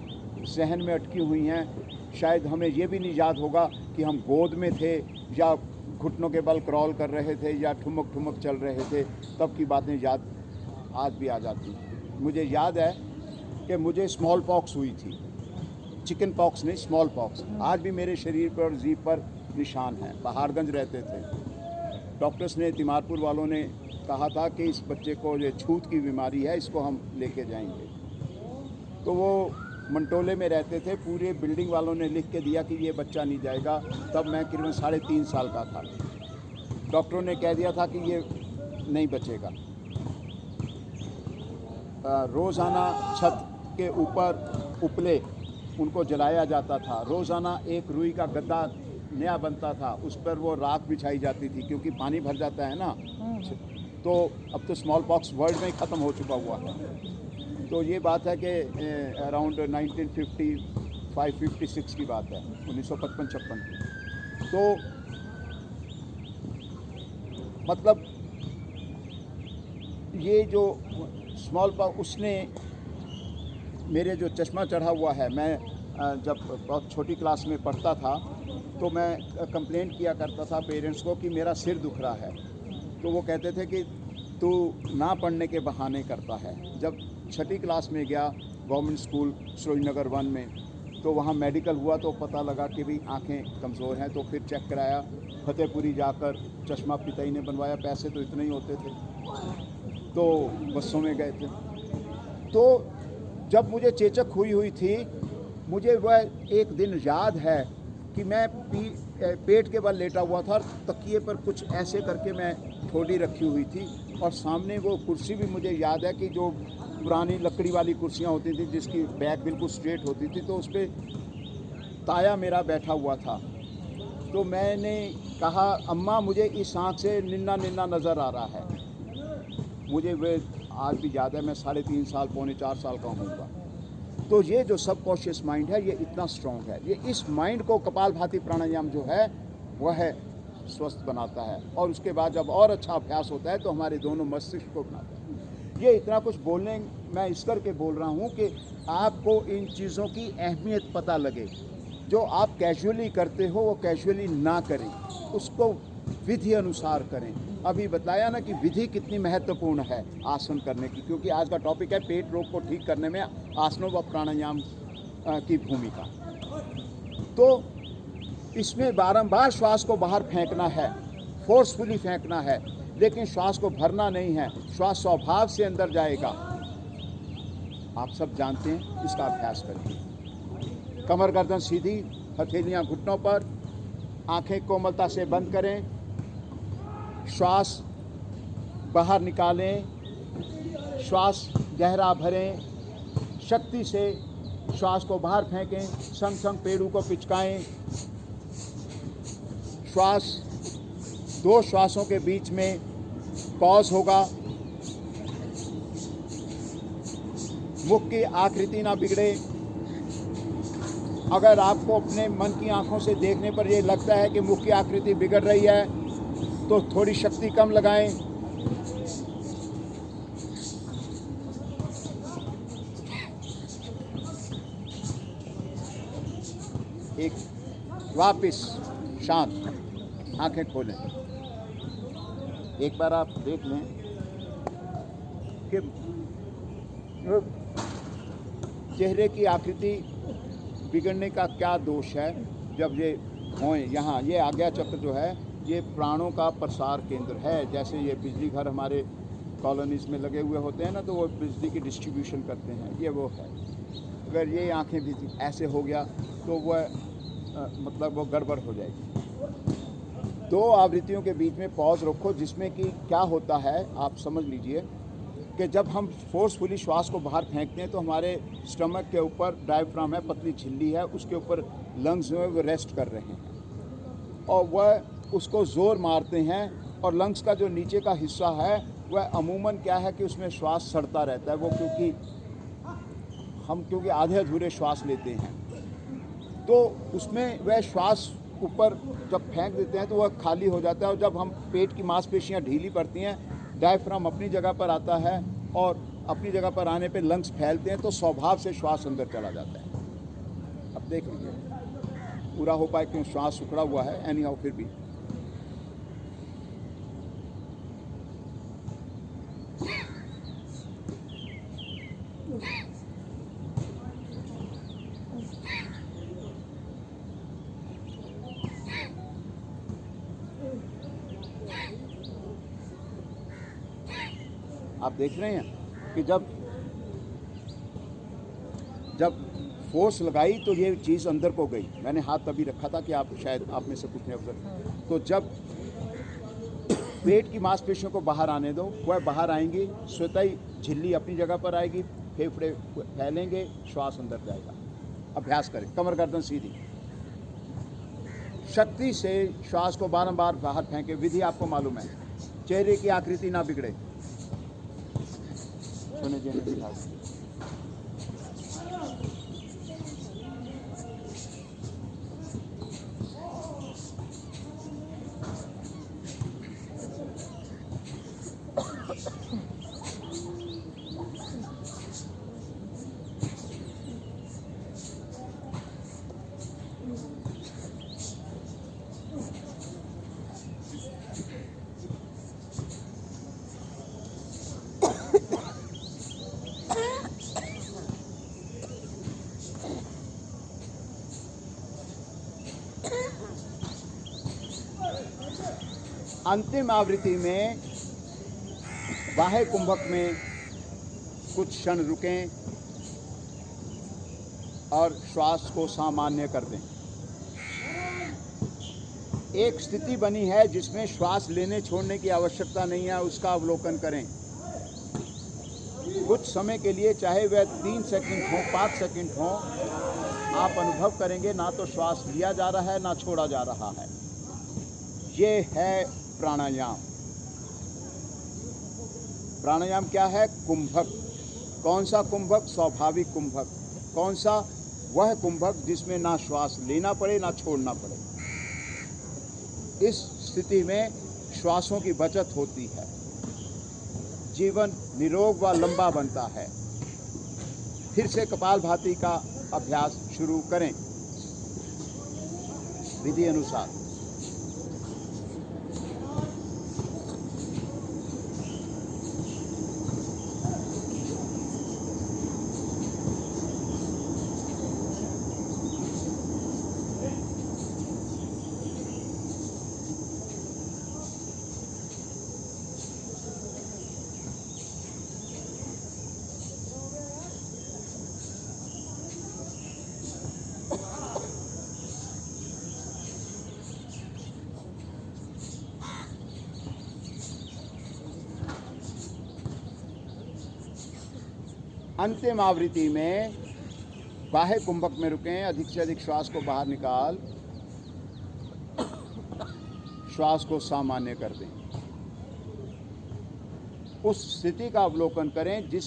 जहन में अटकी हुई हैं, शायद हमें ये भी नहीं याद होगा कि हम गोद में थे या घुटनों के बल क्रॉल कर रहे थे या ठुमक ठुमक चल रहे थे, तब की बातें याद आज भी आ जाती हैं। मुझे याद है कि मुझे स्मॉल पॉक्स हुई थी, चिकन पॉक्स नहीं, स्मॉल पॉक्स। आज भी मेरे शरीर पर और जीभ पर निशान है। पहाड़गंज रहते थे, डॉक्टर्स ने, तिमारपुर वालों ने कहा था कि इस बच्चे को ये छूत की बीमारी है, इसको हम लेके जाएंगे। तो वो मंटोले में रहते थे, पूरे बिल्डिंग वालों ने लिख के दिया कि ये बच्चा नहीं जाएगा। तब मैं करीबन 3.5 साल का था। डॉक्टरों ने कह दिया था कि ये नहीं बचेगा। रोज़ाना छत के ऊपर उपले उनको जलाया जाता था। रोज़ाना एक रुई का गद्दा नया बनता था, उस पर वो राख बिछाई जाती थी, क्योंकि पानी भर जाता है ना। तो अब तो स्मॉल पॉक्स वर्ल्ड में ही ख़त्म हो चुका हुआ है। तो ये बात है कि अराउंड 1955-56 की बात है, 1955-56 की। तो मतलब ये जो स्मॉल पॉक्स, उसने मेरे जो चश्मा चढ़ा हुआ है, मैं जब बहुत छोटी क्लास में पढ़ता था तो मैं कंप्लेंट किया करता था पेरेंट्स को कि मेरा सिर दुख रहा है। तो वो कहते थे कि तू ना पढ़ने के बहाने करता है। जब 6ठी क्लास में गया गवर्नमेंट स्कूल सरोजनगर 1 में, तो वहाँ मेडिकल हुआ तो पता लगा कि भाई आँखें कमज़ोर हैं। तो फिर चेक कराया, फतेहपुरी जाकर चश्मा पिताई ने बनवाया, पैसे तो इतने ही होते थे, तो बसों में गए थे। तो जब मुझे चेचक हुई थी, मुझे वह एक दिन याद है कि मैं पेट के बल लेटा हुआ था, तकिए पर कुछ ऐसे करके मैं ठोडी रखी हुई थी, और सामने वो कुर्सी भी मुझे याद है कि जो पुरानी लकड़ी वाली कुर्सियाँ होती थी जिसकी बैक बिल्कुल स्ट्रेट होती थी, तो उस पर ताया मेरा बैठा हुआ था। तो मैंने कहा, अम्मा मुझे इस आँख से निन्ना निन्ना नज़र आ रहा है। मुझे वे आज भी याद है, मैं 3.5 साल, 3.25 साल का होऊंगा। तो ये जो सबकॉन्शियस माइंड है, ये इतना स्ट्रॉन्ग है। ये इस माइंड को कपालभाति प्राणायाम जो है वह है स्वस्थ बनाता है, और उसके बाद जब और अच्छा अभ्यास होता है तो हमारे दोनों मस्तिष्क को बनाता है। ये इतना कुछ बोलने मैं इस करके बोल रहा हूँ कि आपको इन चीज़ों की अहमियत पता लगे। जो आप कैजुअली करते हो वो कैजुअली ना करें, उसको विधि अनुसार करें। अभी बताया ना कि विधि कितनी महत्वपूर्ण है आसन करने की, क्योंकि आज का टॉपिक है पेट रोग को ठीक करने में आसनों व प्राणायाम की भूमिका। तो इसमें बारंबार श्वास को बाहर फेंकना है, फोर्सफुली फेंकना है, लेकिन श्वास को भरना नहीं है। श्वास स्वभाव से अंदर जाएगा। आप सब जानते हैं, इसका अभ्यास करिए। कमर गर्दन सीधी, हथेलियां घुटनों पर, आंखें कोमलता से बंद करें, श्वास बाहर निकालें, श्वास गहरा भरें, शक्ति से श्वास को बाहर फेंकें, संग संग पेड़ों को पिचकाएं। श्वास, 2 श्वासों के बीच में पॉज होगा। मुख की आकृति ना बिगड़े। अगर आपको अपने मन की आंखों से देखने पर यह लगता है कि मुख की आकृति बिगड़ रही है, तो थोड़ी शक्ति कम लगाएं। एक वापिस शांत, आंखें खोलें। एक बार आप देख लें कि चेहरे की आकृति बिगड़ने का क्या दोष है। जब ये हों, यहाँ ये आज्ञा चक्र जो है, ये प्राणों का प्रसार केंद्र है। जैसे ये बिजली घर हमारे कॉलोनीज़ में लगे हुए होते हैं ना, तो वो बिजली की डिस्ट्रीब्यूशन करते हैं, ये वो है। अगर ये आंखें भी ऐसे हो गया तो वह मतलब वो गड़बड़ हो जाएगी। 2 आवृत्तियों के बीच में पॉज रखो, जिसमें कि क्या होता है आप समझ लीजिए कि जब हम फोर्सफुली श्वास को बाहर फेंकते हैं तो हमारे स्टमक के ऊपर डायफ्राम है, पतली झिल्ली है, उसके ऊपर लंग्स जो है वो रेस्ट कर रहे हैं और वह उसको ज़ोर मारते हैं। और लंग्स का जो नीचे का हिस्सा है वह अमूमन क्या है कि उसमें श्वास सड़ता रहता है। वो क्योंकि आधे अधूरे श्वास लेते हैं, तो उसमें वह श्वास ऊपर जब फेंक देते हैं तो वह खाली हो जाता है। और जब हम पेट की मांसपेशियां ढीली पड़ती हैं, डायफ्राम अपनी जगह पर आता है और अपनी जगह पर आने पे लंग्स फैलते हैं, तो स्वभाव से श्वास अंदर चला जाता है। अब देख लीजिए पूरा हो पाए, क्यों श्वास उखड़ा हुआ है एनी हाउ। फिर भी आप देख रहे हैं कि जब फोर्स लगाई तो ये चीज़ अंदर को गई। मैंने हाथ तभी रखा था कि आप शायद आप में से कुछ ने अवसर। तो जब पेट की मांसपेशियों को बाहर आने दो, वह बाहर आएंगी, स्वतः ही झिल्ली अपनी जगह पर आएगी, फेफड़े फैलेंगे, श्वास अंदर जाएगा। अभ्यास करें। कमर गर्दन सीधी, शक्ति से श्वास को बारंबार बाहर फेंके। विधि आपको मालूम है, चेहरे की आकृति ना बिगड़े। सुने जी ने अंतिम आवृत्ति में बाह्य कुंभक में कुछ क्षण रुकें और श्वास को सामान्य कर दें। एक स्थिति बनी है जिसमें श्वास लेने छोड़ने की आवश्यकता नहीं है, उसका अवलोकन करें। कुछ समय के लिए, चाहे वह 3 सेकंड हो, 5 सेकंड हो, आप अनुभव करेंगे ना तो श्वास लिया जा रहा है ना छोड़ा जा रहा है। ये है प्राणायाम। प्राणायाम क्या है? कुंभक। कौन सा कुंभक? स्वाभाविक कुंभक। कौन सा? वह कुंभक जिसमें ना श्वास लेना पड़े ना छोड़ना पड़े। इस स्थिति में श्वासों की बचत होती है, जीवन निरोग व लंबा बनता है। फिर से कपालभाति का अभ्यास शुरू करें विधि अनुसार। अंतिम आवृत्ति में बाह्य कुंभक में रुकें, अधिक से अधिक श्वास को बाहर निकाल, श्वास को सामान्य कर दें। उस स्थिति का अवलोकन करें जिस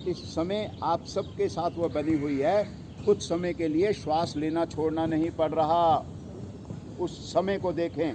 इस समय आप सबके साथ वह बनी हुई है। कुछ समय के लिए श्वास लेना छोड़ना नहीं पड़ रहा, उस समय को देखें।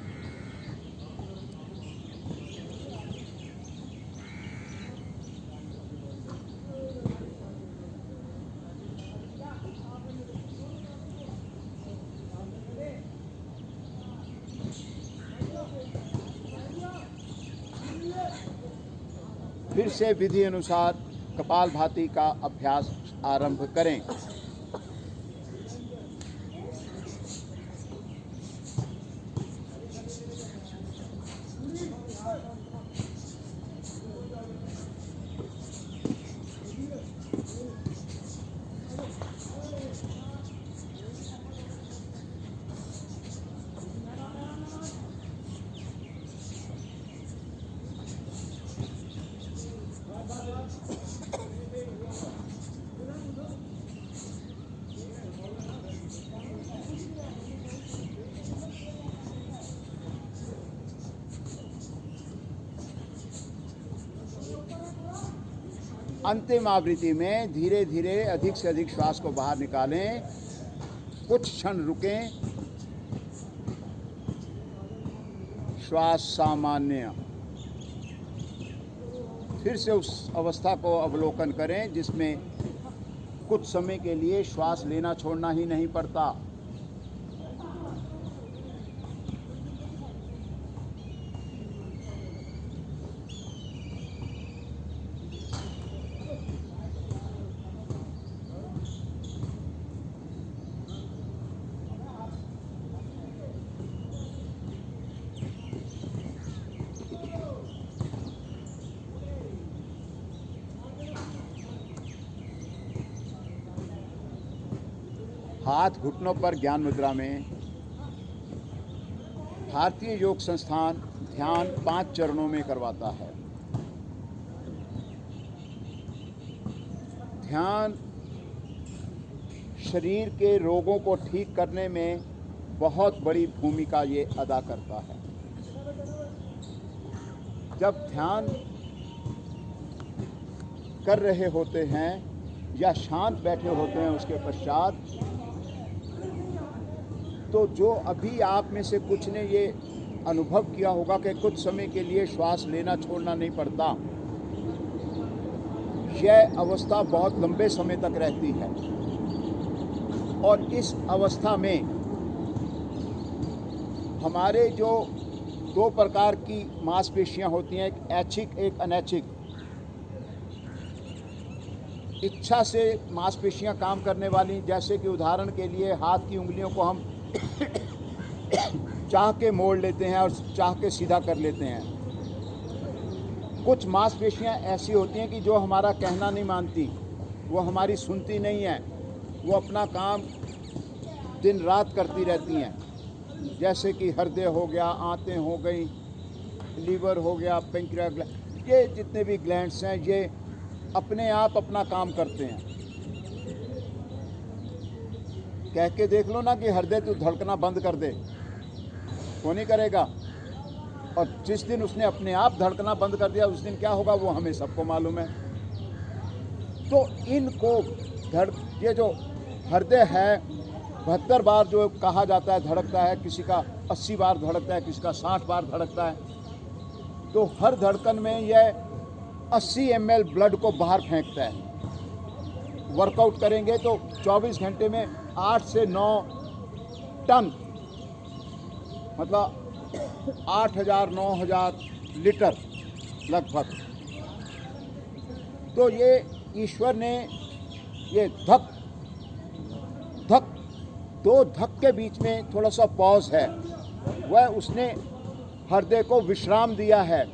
फिर से विधि अनुसार कपालभाति का अभ्यास आरंभ करें। अंतिम आवृत्ति में धीरे धीरे अधिक से अधिक श्वास को बाहर निकालें, कुछ क्षण रुकें, श्वास सामान्य। फिर से उस अवस्था को अवलोकन करें जिसमें कुछ समय के लिए श्वास लेना छोड़ना ही नहीं पड़ता। हाथ घुटनों पर ज्ञान मुद्रा में। भारतीय योग संस्थान ध्यान 5 चरणों में करवाता है। ध्यान शरीर के रोगों को ठीक करने में बहुत बड़ी भूमिका ये अदा करता है। जब ध्यान कर रहे होते हैं या शांत बैठे होते हैं, उसके पश्चात तो जो अभी आप में से कुछ ने ये अनुभव किया होगा कि कुछ समय के लिए श्वास लेना छोड़ना नहीं पड़ता, यह अवस्था बहुत लंबे समय तक रहती है। और इस अवस्था में हमारे जो 2 प्रकार की मांसपेशियां होती हैं, एक ऐच्छिक एक अनैच्छिक। इच्छा से मांसपेशियां काम करने वाली, जैसे कि उदाहरण के लिए हाथ की उंगलियों को हम चाह के मोड़ लेते हैं और चाह के सीधा कर लेते हैं। कुछ मांसपेशियां ऐसी होती हैं कि जो हमारा कहना नहीं मानती, वो हमारी सुनती नहीं है, वो अपना काम दिन रात करती रहती हैं। जैसे कि हृदय हो गया, आंतें हो गई, लीवर हो गया, पेंक्रियास ग्लैंड, ये जितने भी ग्लैंड्स हैं ये अपने आप अपना काम करते हैं। कह के देख लो ना कि हृदय तू धड़कना बंद कर दे, वो नहीं करेगा। और जिस दिन उसने अपने आप धड़कना बंद कर दिया, उस दिन क्या होगा वो हमें सबको मालूम है। तो इनको ये जो हृदय है 72 बार जो कहा जाता है धड़कता है, किसी का 80 बार धड़कता है, किसी का 60 बार धड़कता है। तो हर धड़कन में यह 80 ml ब्लड को बाहर फेंकता है। वर्कआउट करेंगे तो 24 घंटे में 8 से 9 टन, मतलब 8000-9000 लीटर लगभग। तो ये ईश्वर ने ये धक धक 2 धक के बीच में थोड़ा सा पॉज है, वह उसने हृदय को विश्राम दिया है।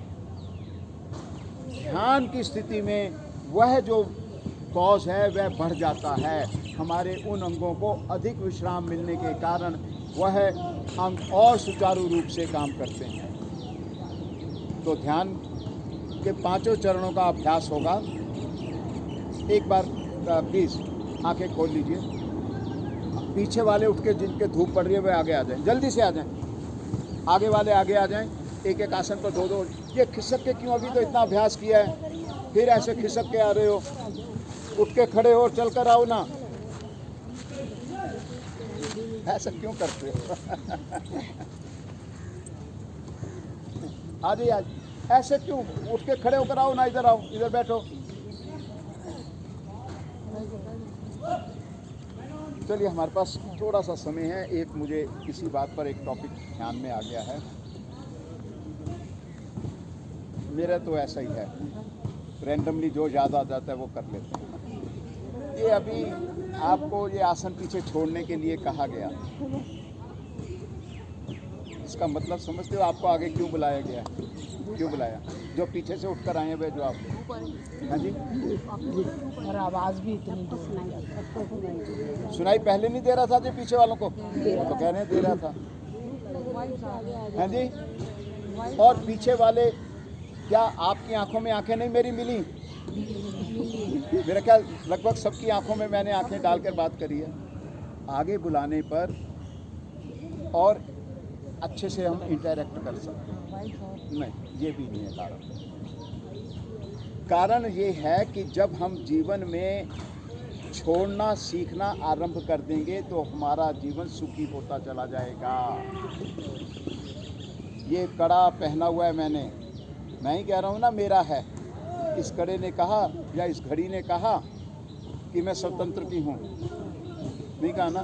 ध्यान की स्थिति में वह जो पॉज है वह बढ़ जाता है। हमारे उन अंगों को अधिक विश्राम मिलने के कारण वह अंग और सुचारू रूप से काम करते हैं। तो ध्यान के 5 चरणों का अभ्यास होगा। एक बार प्लीज़ आंखें खोल लीजिए। पीछे वाले उठ के जिनके धूप पड़ रही है वे आगे आ जाएं, जल्दी से आ जाएं। आगे वाले आगे आ जाएं। एक एक आसन पर दो दो। ये खिसक के क्यों? अभी तो इतना अभ्यास किया है, फिर ऐसे खिसक के आ रहे हो। उठ के खड़े हो, चल कर आओ ना। ऐसा क्यों करते हो? आ जाइए, आज ऐसे क्यों? उठ के खड़े होकर आओ ना, इधर आओ, इधर बैठो। चलिए, हमारे पास थोड़ा सा समय है। एक मुझे किसी बात पर एक टॉपिक ध्यान में आ गया है। मेरा तो ऐसा ही है, रैंडमली जो ज़्यादा आ जाता है वो कर लेते हैं। ये अभी आपको ये आसन पीछे छोड़ने के लिए कहा गया, इसका मतलब समझते हो? आपको आगे क्यों बुलाया गया? क्यों बुलाया? जो पीछे से उठकर आए हैं वे जो आप, हाँ जी, और आवाज़ भी इतनी सुनाई पहले नहीं दे रहा था जो पीछे वालों को? तो कह रहे हैं दे रहा था, हाँ जी। और पीछे वाले, क्या आपकी आंखों में आंखें नहीं मेरी मिली? मेरा ख्याल लगभग सबकी आंखों में मैंने आंखें डालकर बात करी है। आगे बुलाने पर और अच्छे से हम इंटरैक्ट कर सकते हैं। नहीं, ये भी नहीं है कारण। कारण ये है कि जब हम जीवन में छोड़ना सीखना आरंभ कर देंगे तो हमारा जीवन सुखी होता चला जाएगा। ये कड़ा पहना हुआ है मैंने, मैं ही कह रहा हूँ ना, मेरा है। इस कड़े ने कहा या इस घड़ी ने कहा कि मैं स्वतंत्र की हूँ, नहीं कहा ना।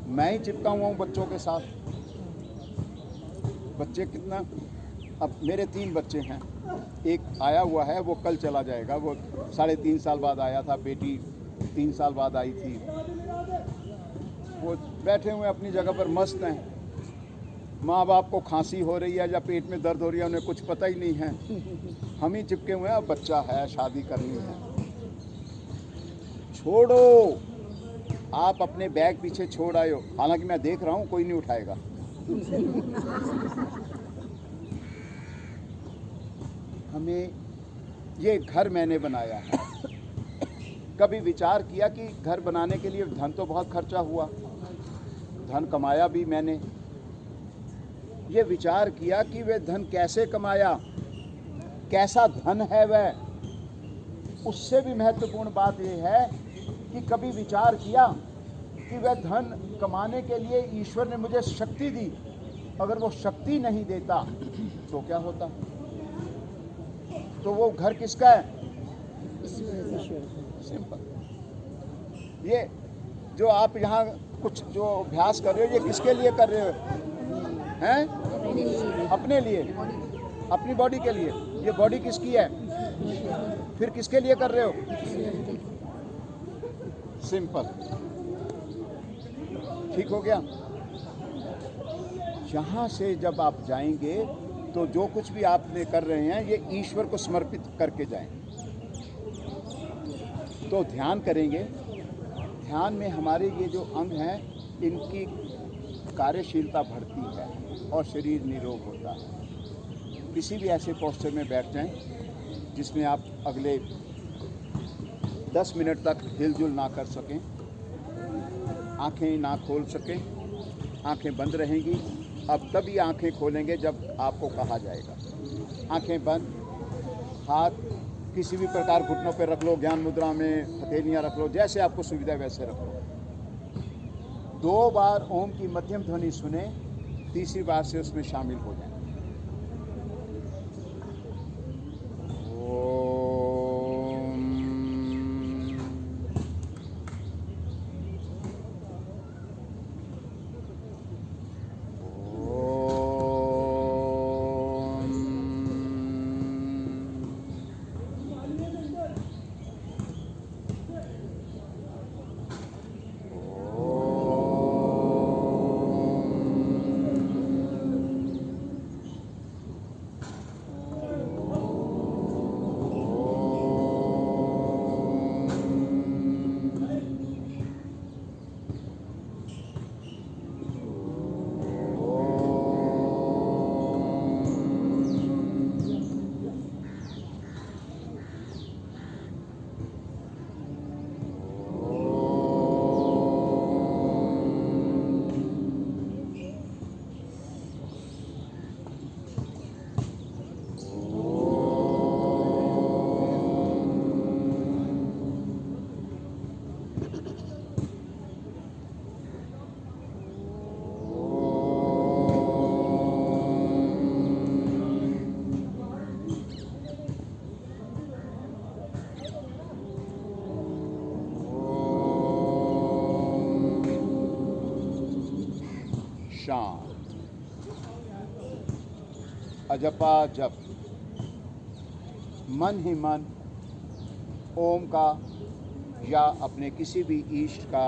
मैं ही चिपका हुआ हूँ बच्चों के साथ। बच्चे कितना, अब मेरे 3 बच्चे हैं। एक आया हुआ है, वो कल चला जाएगा। वो 3.5 साल बाद आया था। बेटी 3 साल बाद आई थी। वो बैठे हुए अपनी जगह पर मस्त हैं। माँ बाप को खांसी हो रही है या पेट में दर्द हो रही है, उन्हें कुछ पता ही नहीं है। हम ही चिपके हुए हैं। अब बच्चा है, शादी करनी है। छोड़ो, आप अपने बैग पीछे छोड़ आए हो। हालांकि मैं देख रहा हूँ कोई नहीं उठाएगा। हमें ये घर मैंने बनाया है। कभी विचार किया कि घर बनाने के लिए धन तो बहुत खर्चा हुआ, धन कमाया भी मैंने। ये विचार किया कि वह धन कैसे कमाया, कैसा धन है वह। उससे भी महत्वपूर्ण बात यह है कि कभी विचार किया कि वह धन कमाने के लिए ईश्वर ने मुझे शक्ति दी। अगर वो शक्ति नहीं देता तो क्या होता? तो वो घर किसका है? सिंपल। ये जो आप यहाँ कुछ जो अभ्यास कर रहे हो, ये किसके लिए कर रहे हो? हैं? अपने लिए, अपनी बॉडी के लिए। ये बॉडी किसकी है? फिर किसके लिए कर रहे हो? सिंपल। ठीक हो गया? यहाँ से जब आप जाएंगे तो जो कुछ भी आपने कर रहे हैं ये ईश्वर को समर्पित करके जाएं। तो ध्यान करेंगे। ध्यान में हमारे ये जो अंग हैं इनकी कार्यशीलता बढ़ती है और शरीर निरोग होता है। किसी भी ऐसे पोस्चर में बैठ जाएं जिसमें आप अगले 10 मिनट तक हिलजुल ना कर सकें, आंखें ना खोल सकें, आंखें बंद रहेंगी। अब तभी आंखें खोलेंगे जब आपको कहा जाएगा। आंखें बंद, हाथ किसी भी प्रकार घुटनों पर रख लो, ज्ञान मुद्रा में हथेलियाँ रख लो, जैसे आपको सुविधा वैसे रख लो। 2 बार ओम की मध्यम ध्वनि सुने, तीसरी बार से उसमें शामिल हो जाए। अजपा जप, मन ही मन ओम का या अपने किसी भी ईष्ट का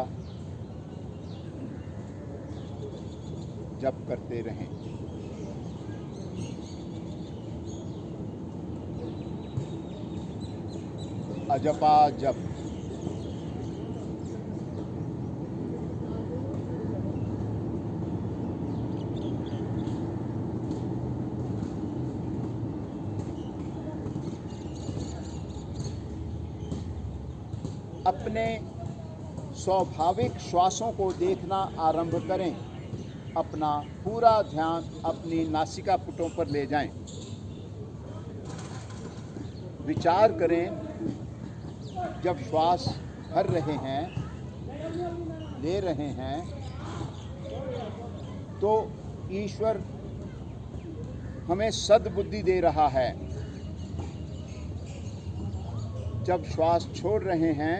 जप करते रहें। अजपा जप। अपने स्वाभाविक श्वासों को देखना आरंभ करें। अपना पूरा ध्यान अपनी नासिका पुटों पर ले जाएं। विचार करें, जब श्वास भर रहे हैं, ले रहे हैं, तो ईश्वर हमें सद्बुद्धि दे रहा है। जब श्वास छोड़ रहे हैं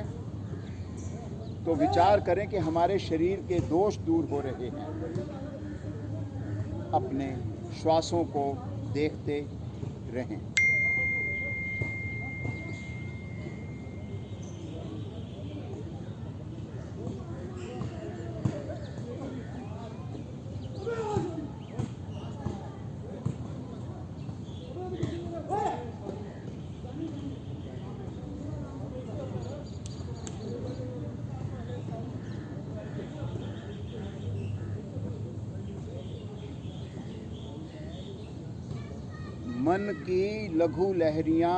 तो विचार करें कि हमारे शरीर के दोष दूर हो रहे हैं। अपने श्वासों को देखते रहें। मन की लघु लहरियां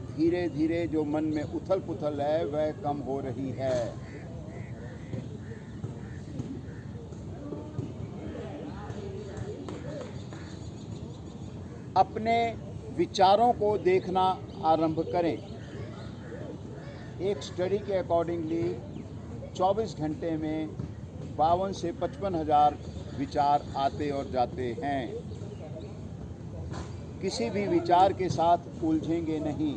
धीरे धीरे जो मन में उथल पुथल है वह कम हो रही है। अपने विचारों को देखना आरंभ करें। एक स्टडी के अकॉर्डिंगली 24 घंटे में 52 से 55 हज़ार विचार आते और जाते हैं। किसी भी विचार के साथ उलझेंगे नहीं।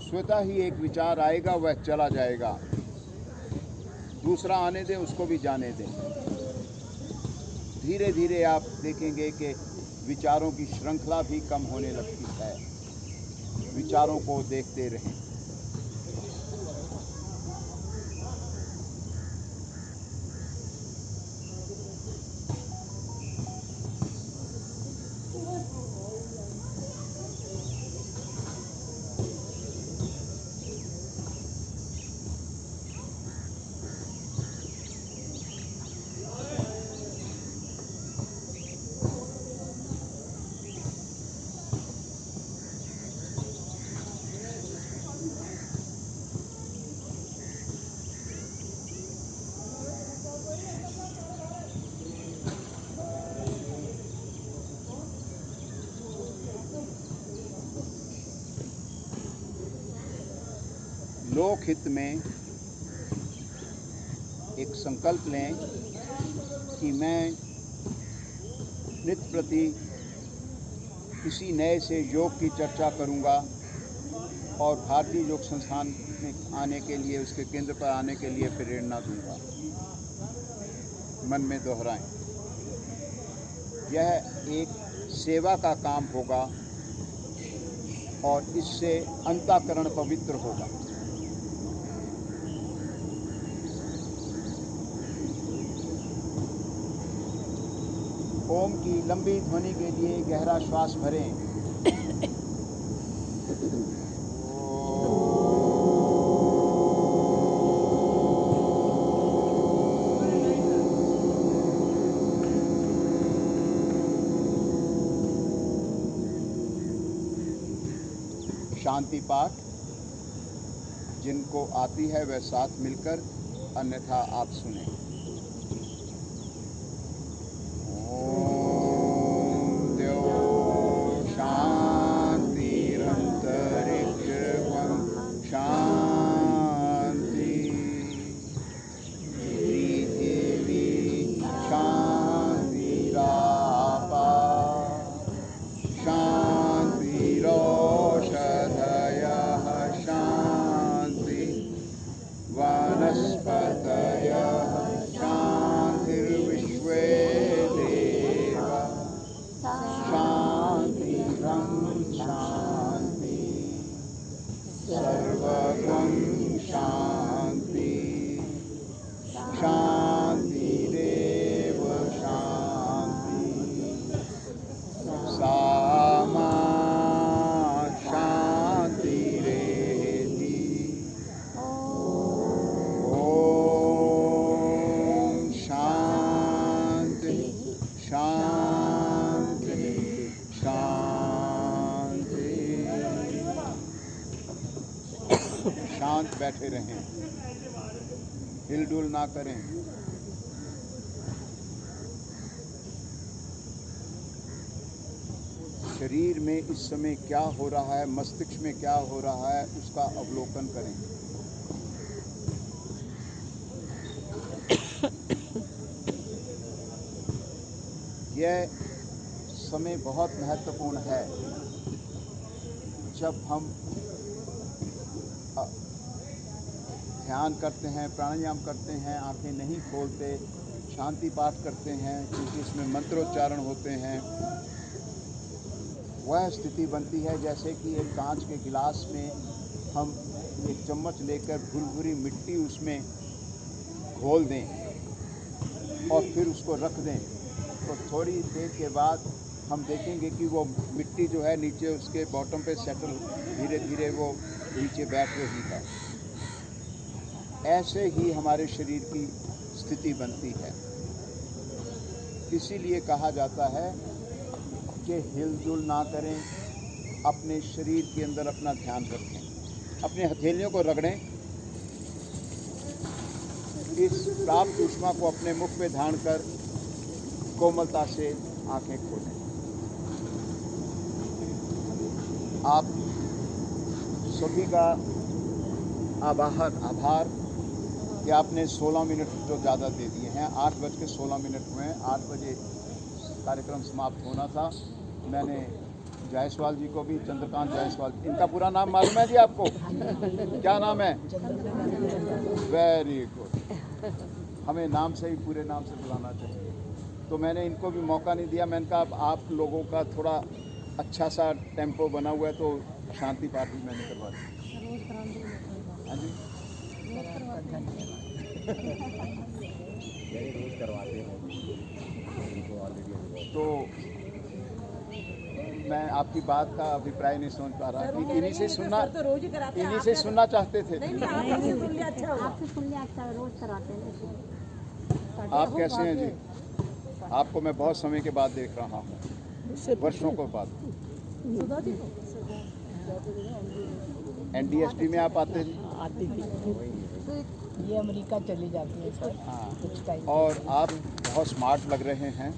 स्वतः ही एक विचार आएगा, वह चला जाएगा। दूसरा आने दें, उसको भी जाने दें। धीरे धीरे आप देखेंगे कि विचारों की श्रृंखला भी कम होने लगती है। विचारों को देखते रहें। लोकहित में एक संकल्प लें कि मैं नित्य प्रति किसी नए से योग की चर्चा करूंगा और भारतीय योग संस्थान में आने के लिए, उसके केंद्र पर आने के लिए प्रेरणा दूंगा। मन में दोहराएं। यह एक सेवा का काम होगा और इससे अंतःकरण पवित्र होगा। ओम की लंबी ध्वनि के लिए गहरा श्वास भरें। शांति पाठ जिनको आती है वह साथ मिलकर, अन्यथा आप सुनें। वनस्पतयः शांति शांति। शांत बैठे रहें, हिलडुल ना करें। शरीर में इस समय क्या हो रहा है, मस्तिष्क में क्या हो रहा है, उसका अवलोकन करें। यह समय बहुत महत्वपूर्ण है जब हम ध्यान करते हैं, प्राणायाम करते हैं, आंखें नहीं खोलते, शांति पाठ करते हैं, क्योंकि इसमें मंत्रोच्चारण होते हैं। वह स्थिति बनती है जैसे कि एक कांच के गिलास में हम एक चम्मच लेकर भुरभुरी मिट्टी उसमें घोल दें और फिर उसको रख दें, तो थोड़ी देर के बाद हम देखेंगे कि वो मिट्टी जो है नीचे उसके बॉटम पे सेटल, धीरे धीरे वो नीचे बैठ रही है। ऐसे ही हमारे शरीर की स्थिति बनती है। इसीलिए कहा जाता है कि हिलजुल ना करें, अपने शरीर के अंदर अपना ध्यान रखें, अपने हथेलियों को रगड़ें, इस प्राप्त ऊष्मा को अपने मुख पे धारण कर कोमलता से आंखें खोलें। आप सभी का आभार कि आपने 16 मिनट जो ज़्यादा दे दिए हैं। 8:16 हुए हैं। 8 बजे कार्यक्रम समाप्त होना था। मैंने जायसवाल जी को भी, चंद्रकांत जायसवाल, इनका पूरा नाम मालूम है जी आपको? क्या नाम है? Very good. हमें नाम से ही, पूरे नाम से बुलाना चाहिए। तो मैंने इनको भी मौका नहीं दिया। मैंने कहा अब आप लोगों का थोड़ा अच्छा सा टेम्पो बना हुआ है तो शांति पाठ भी मैंने करवा दी। हाँ जी, रोज करवाते हैं तो मैं आपकी बात का अभिप्राय नहीं समझ पा रहा कि इन्हीं से सुनना चाहते थे। आपसे सुन लिया, अच्छा रोज कराते हैं। आप कैसे हैं जी? आपको मैं बहुत समय के बाद देख रहा हूँ, वर्षों के बाद। NDST में आप आते हैं? आती थी, ये अमेरिका चली जाती है सर। हाँ, कुछ टाइम और आप बहुत स्मार्ट लग रहे हैं।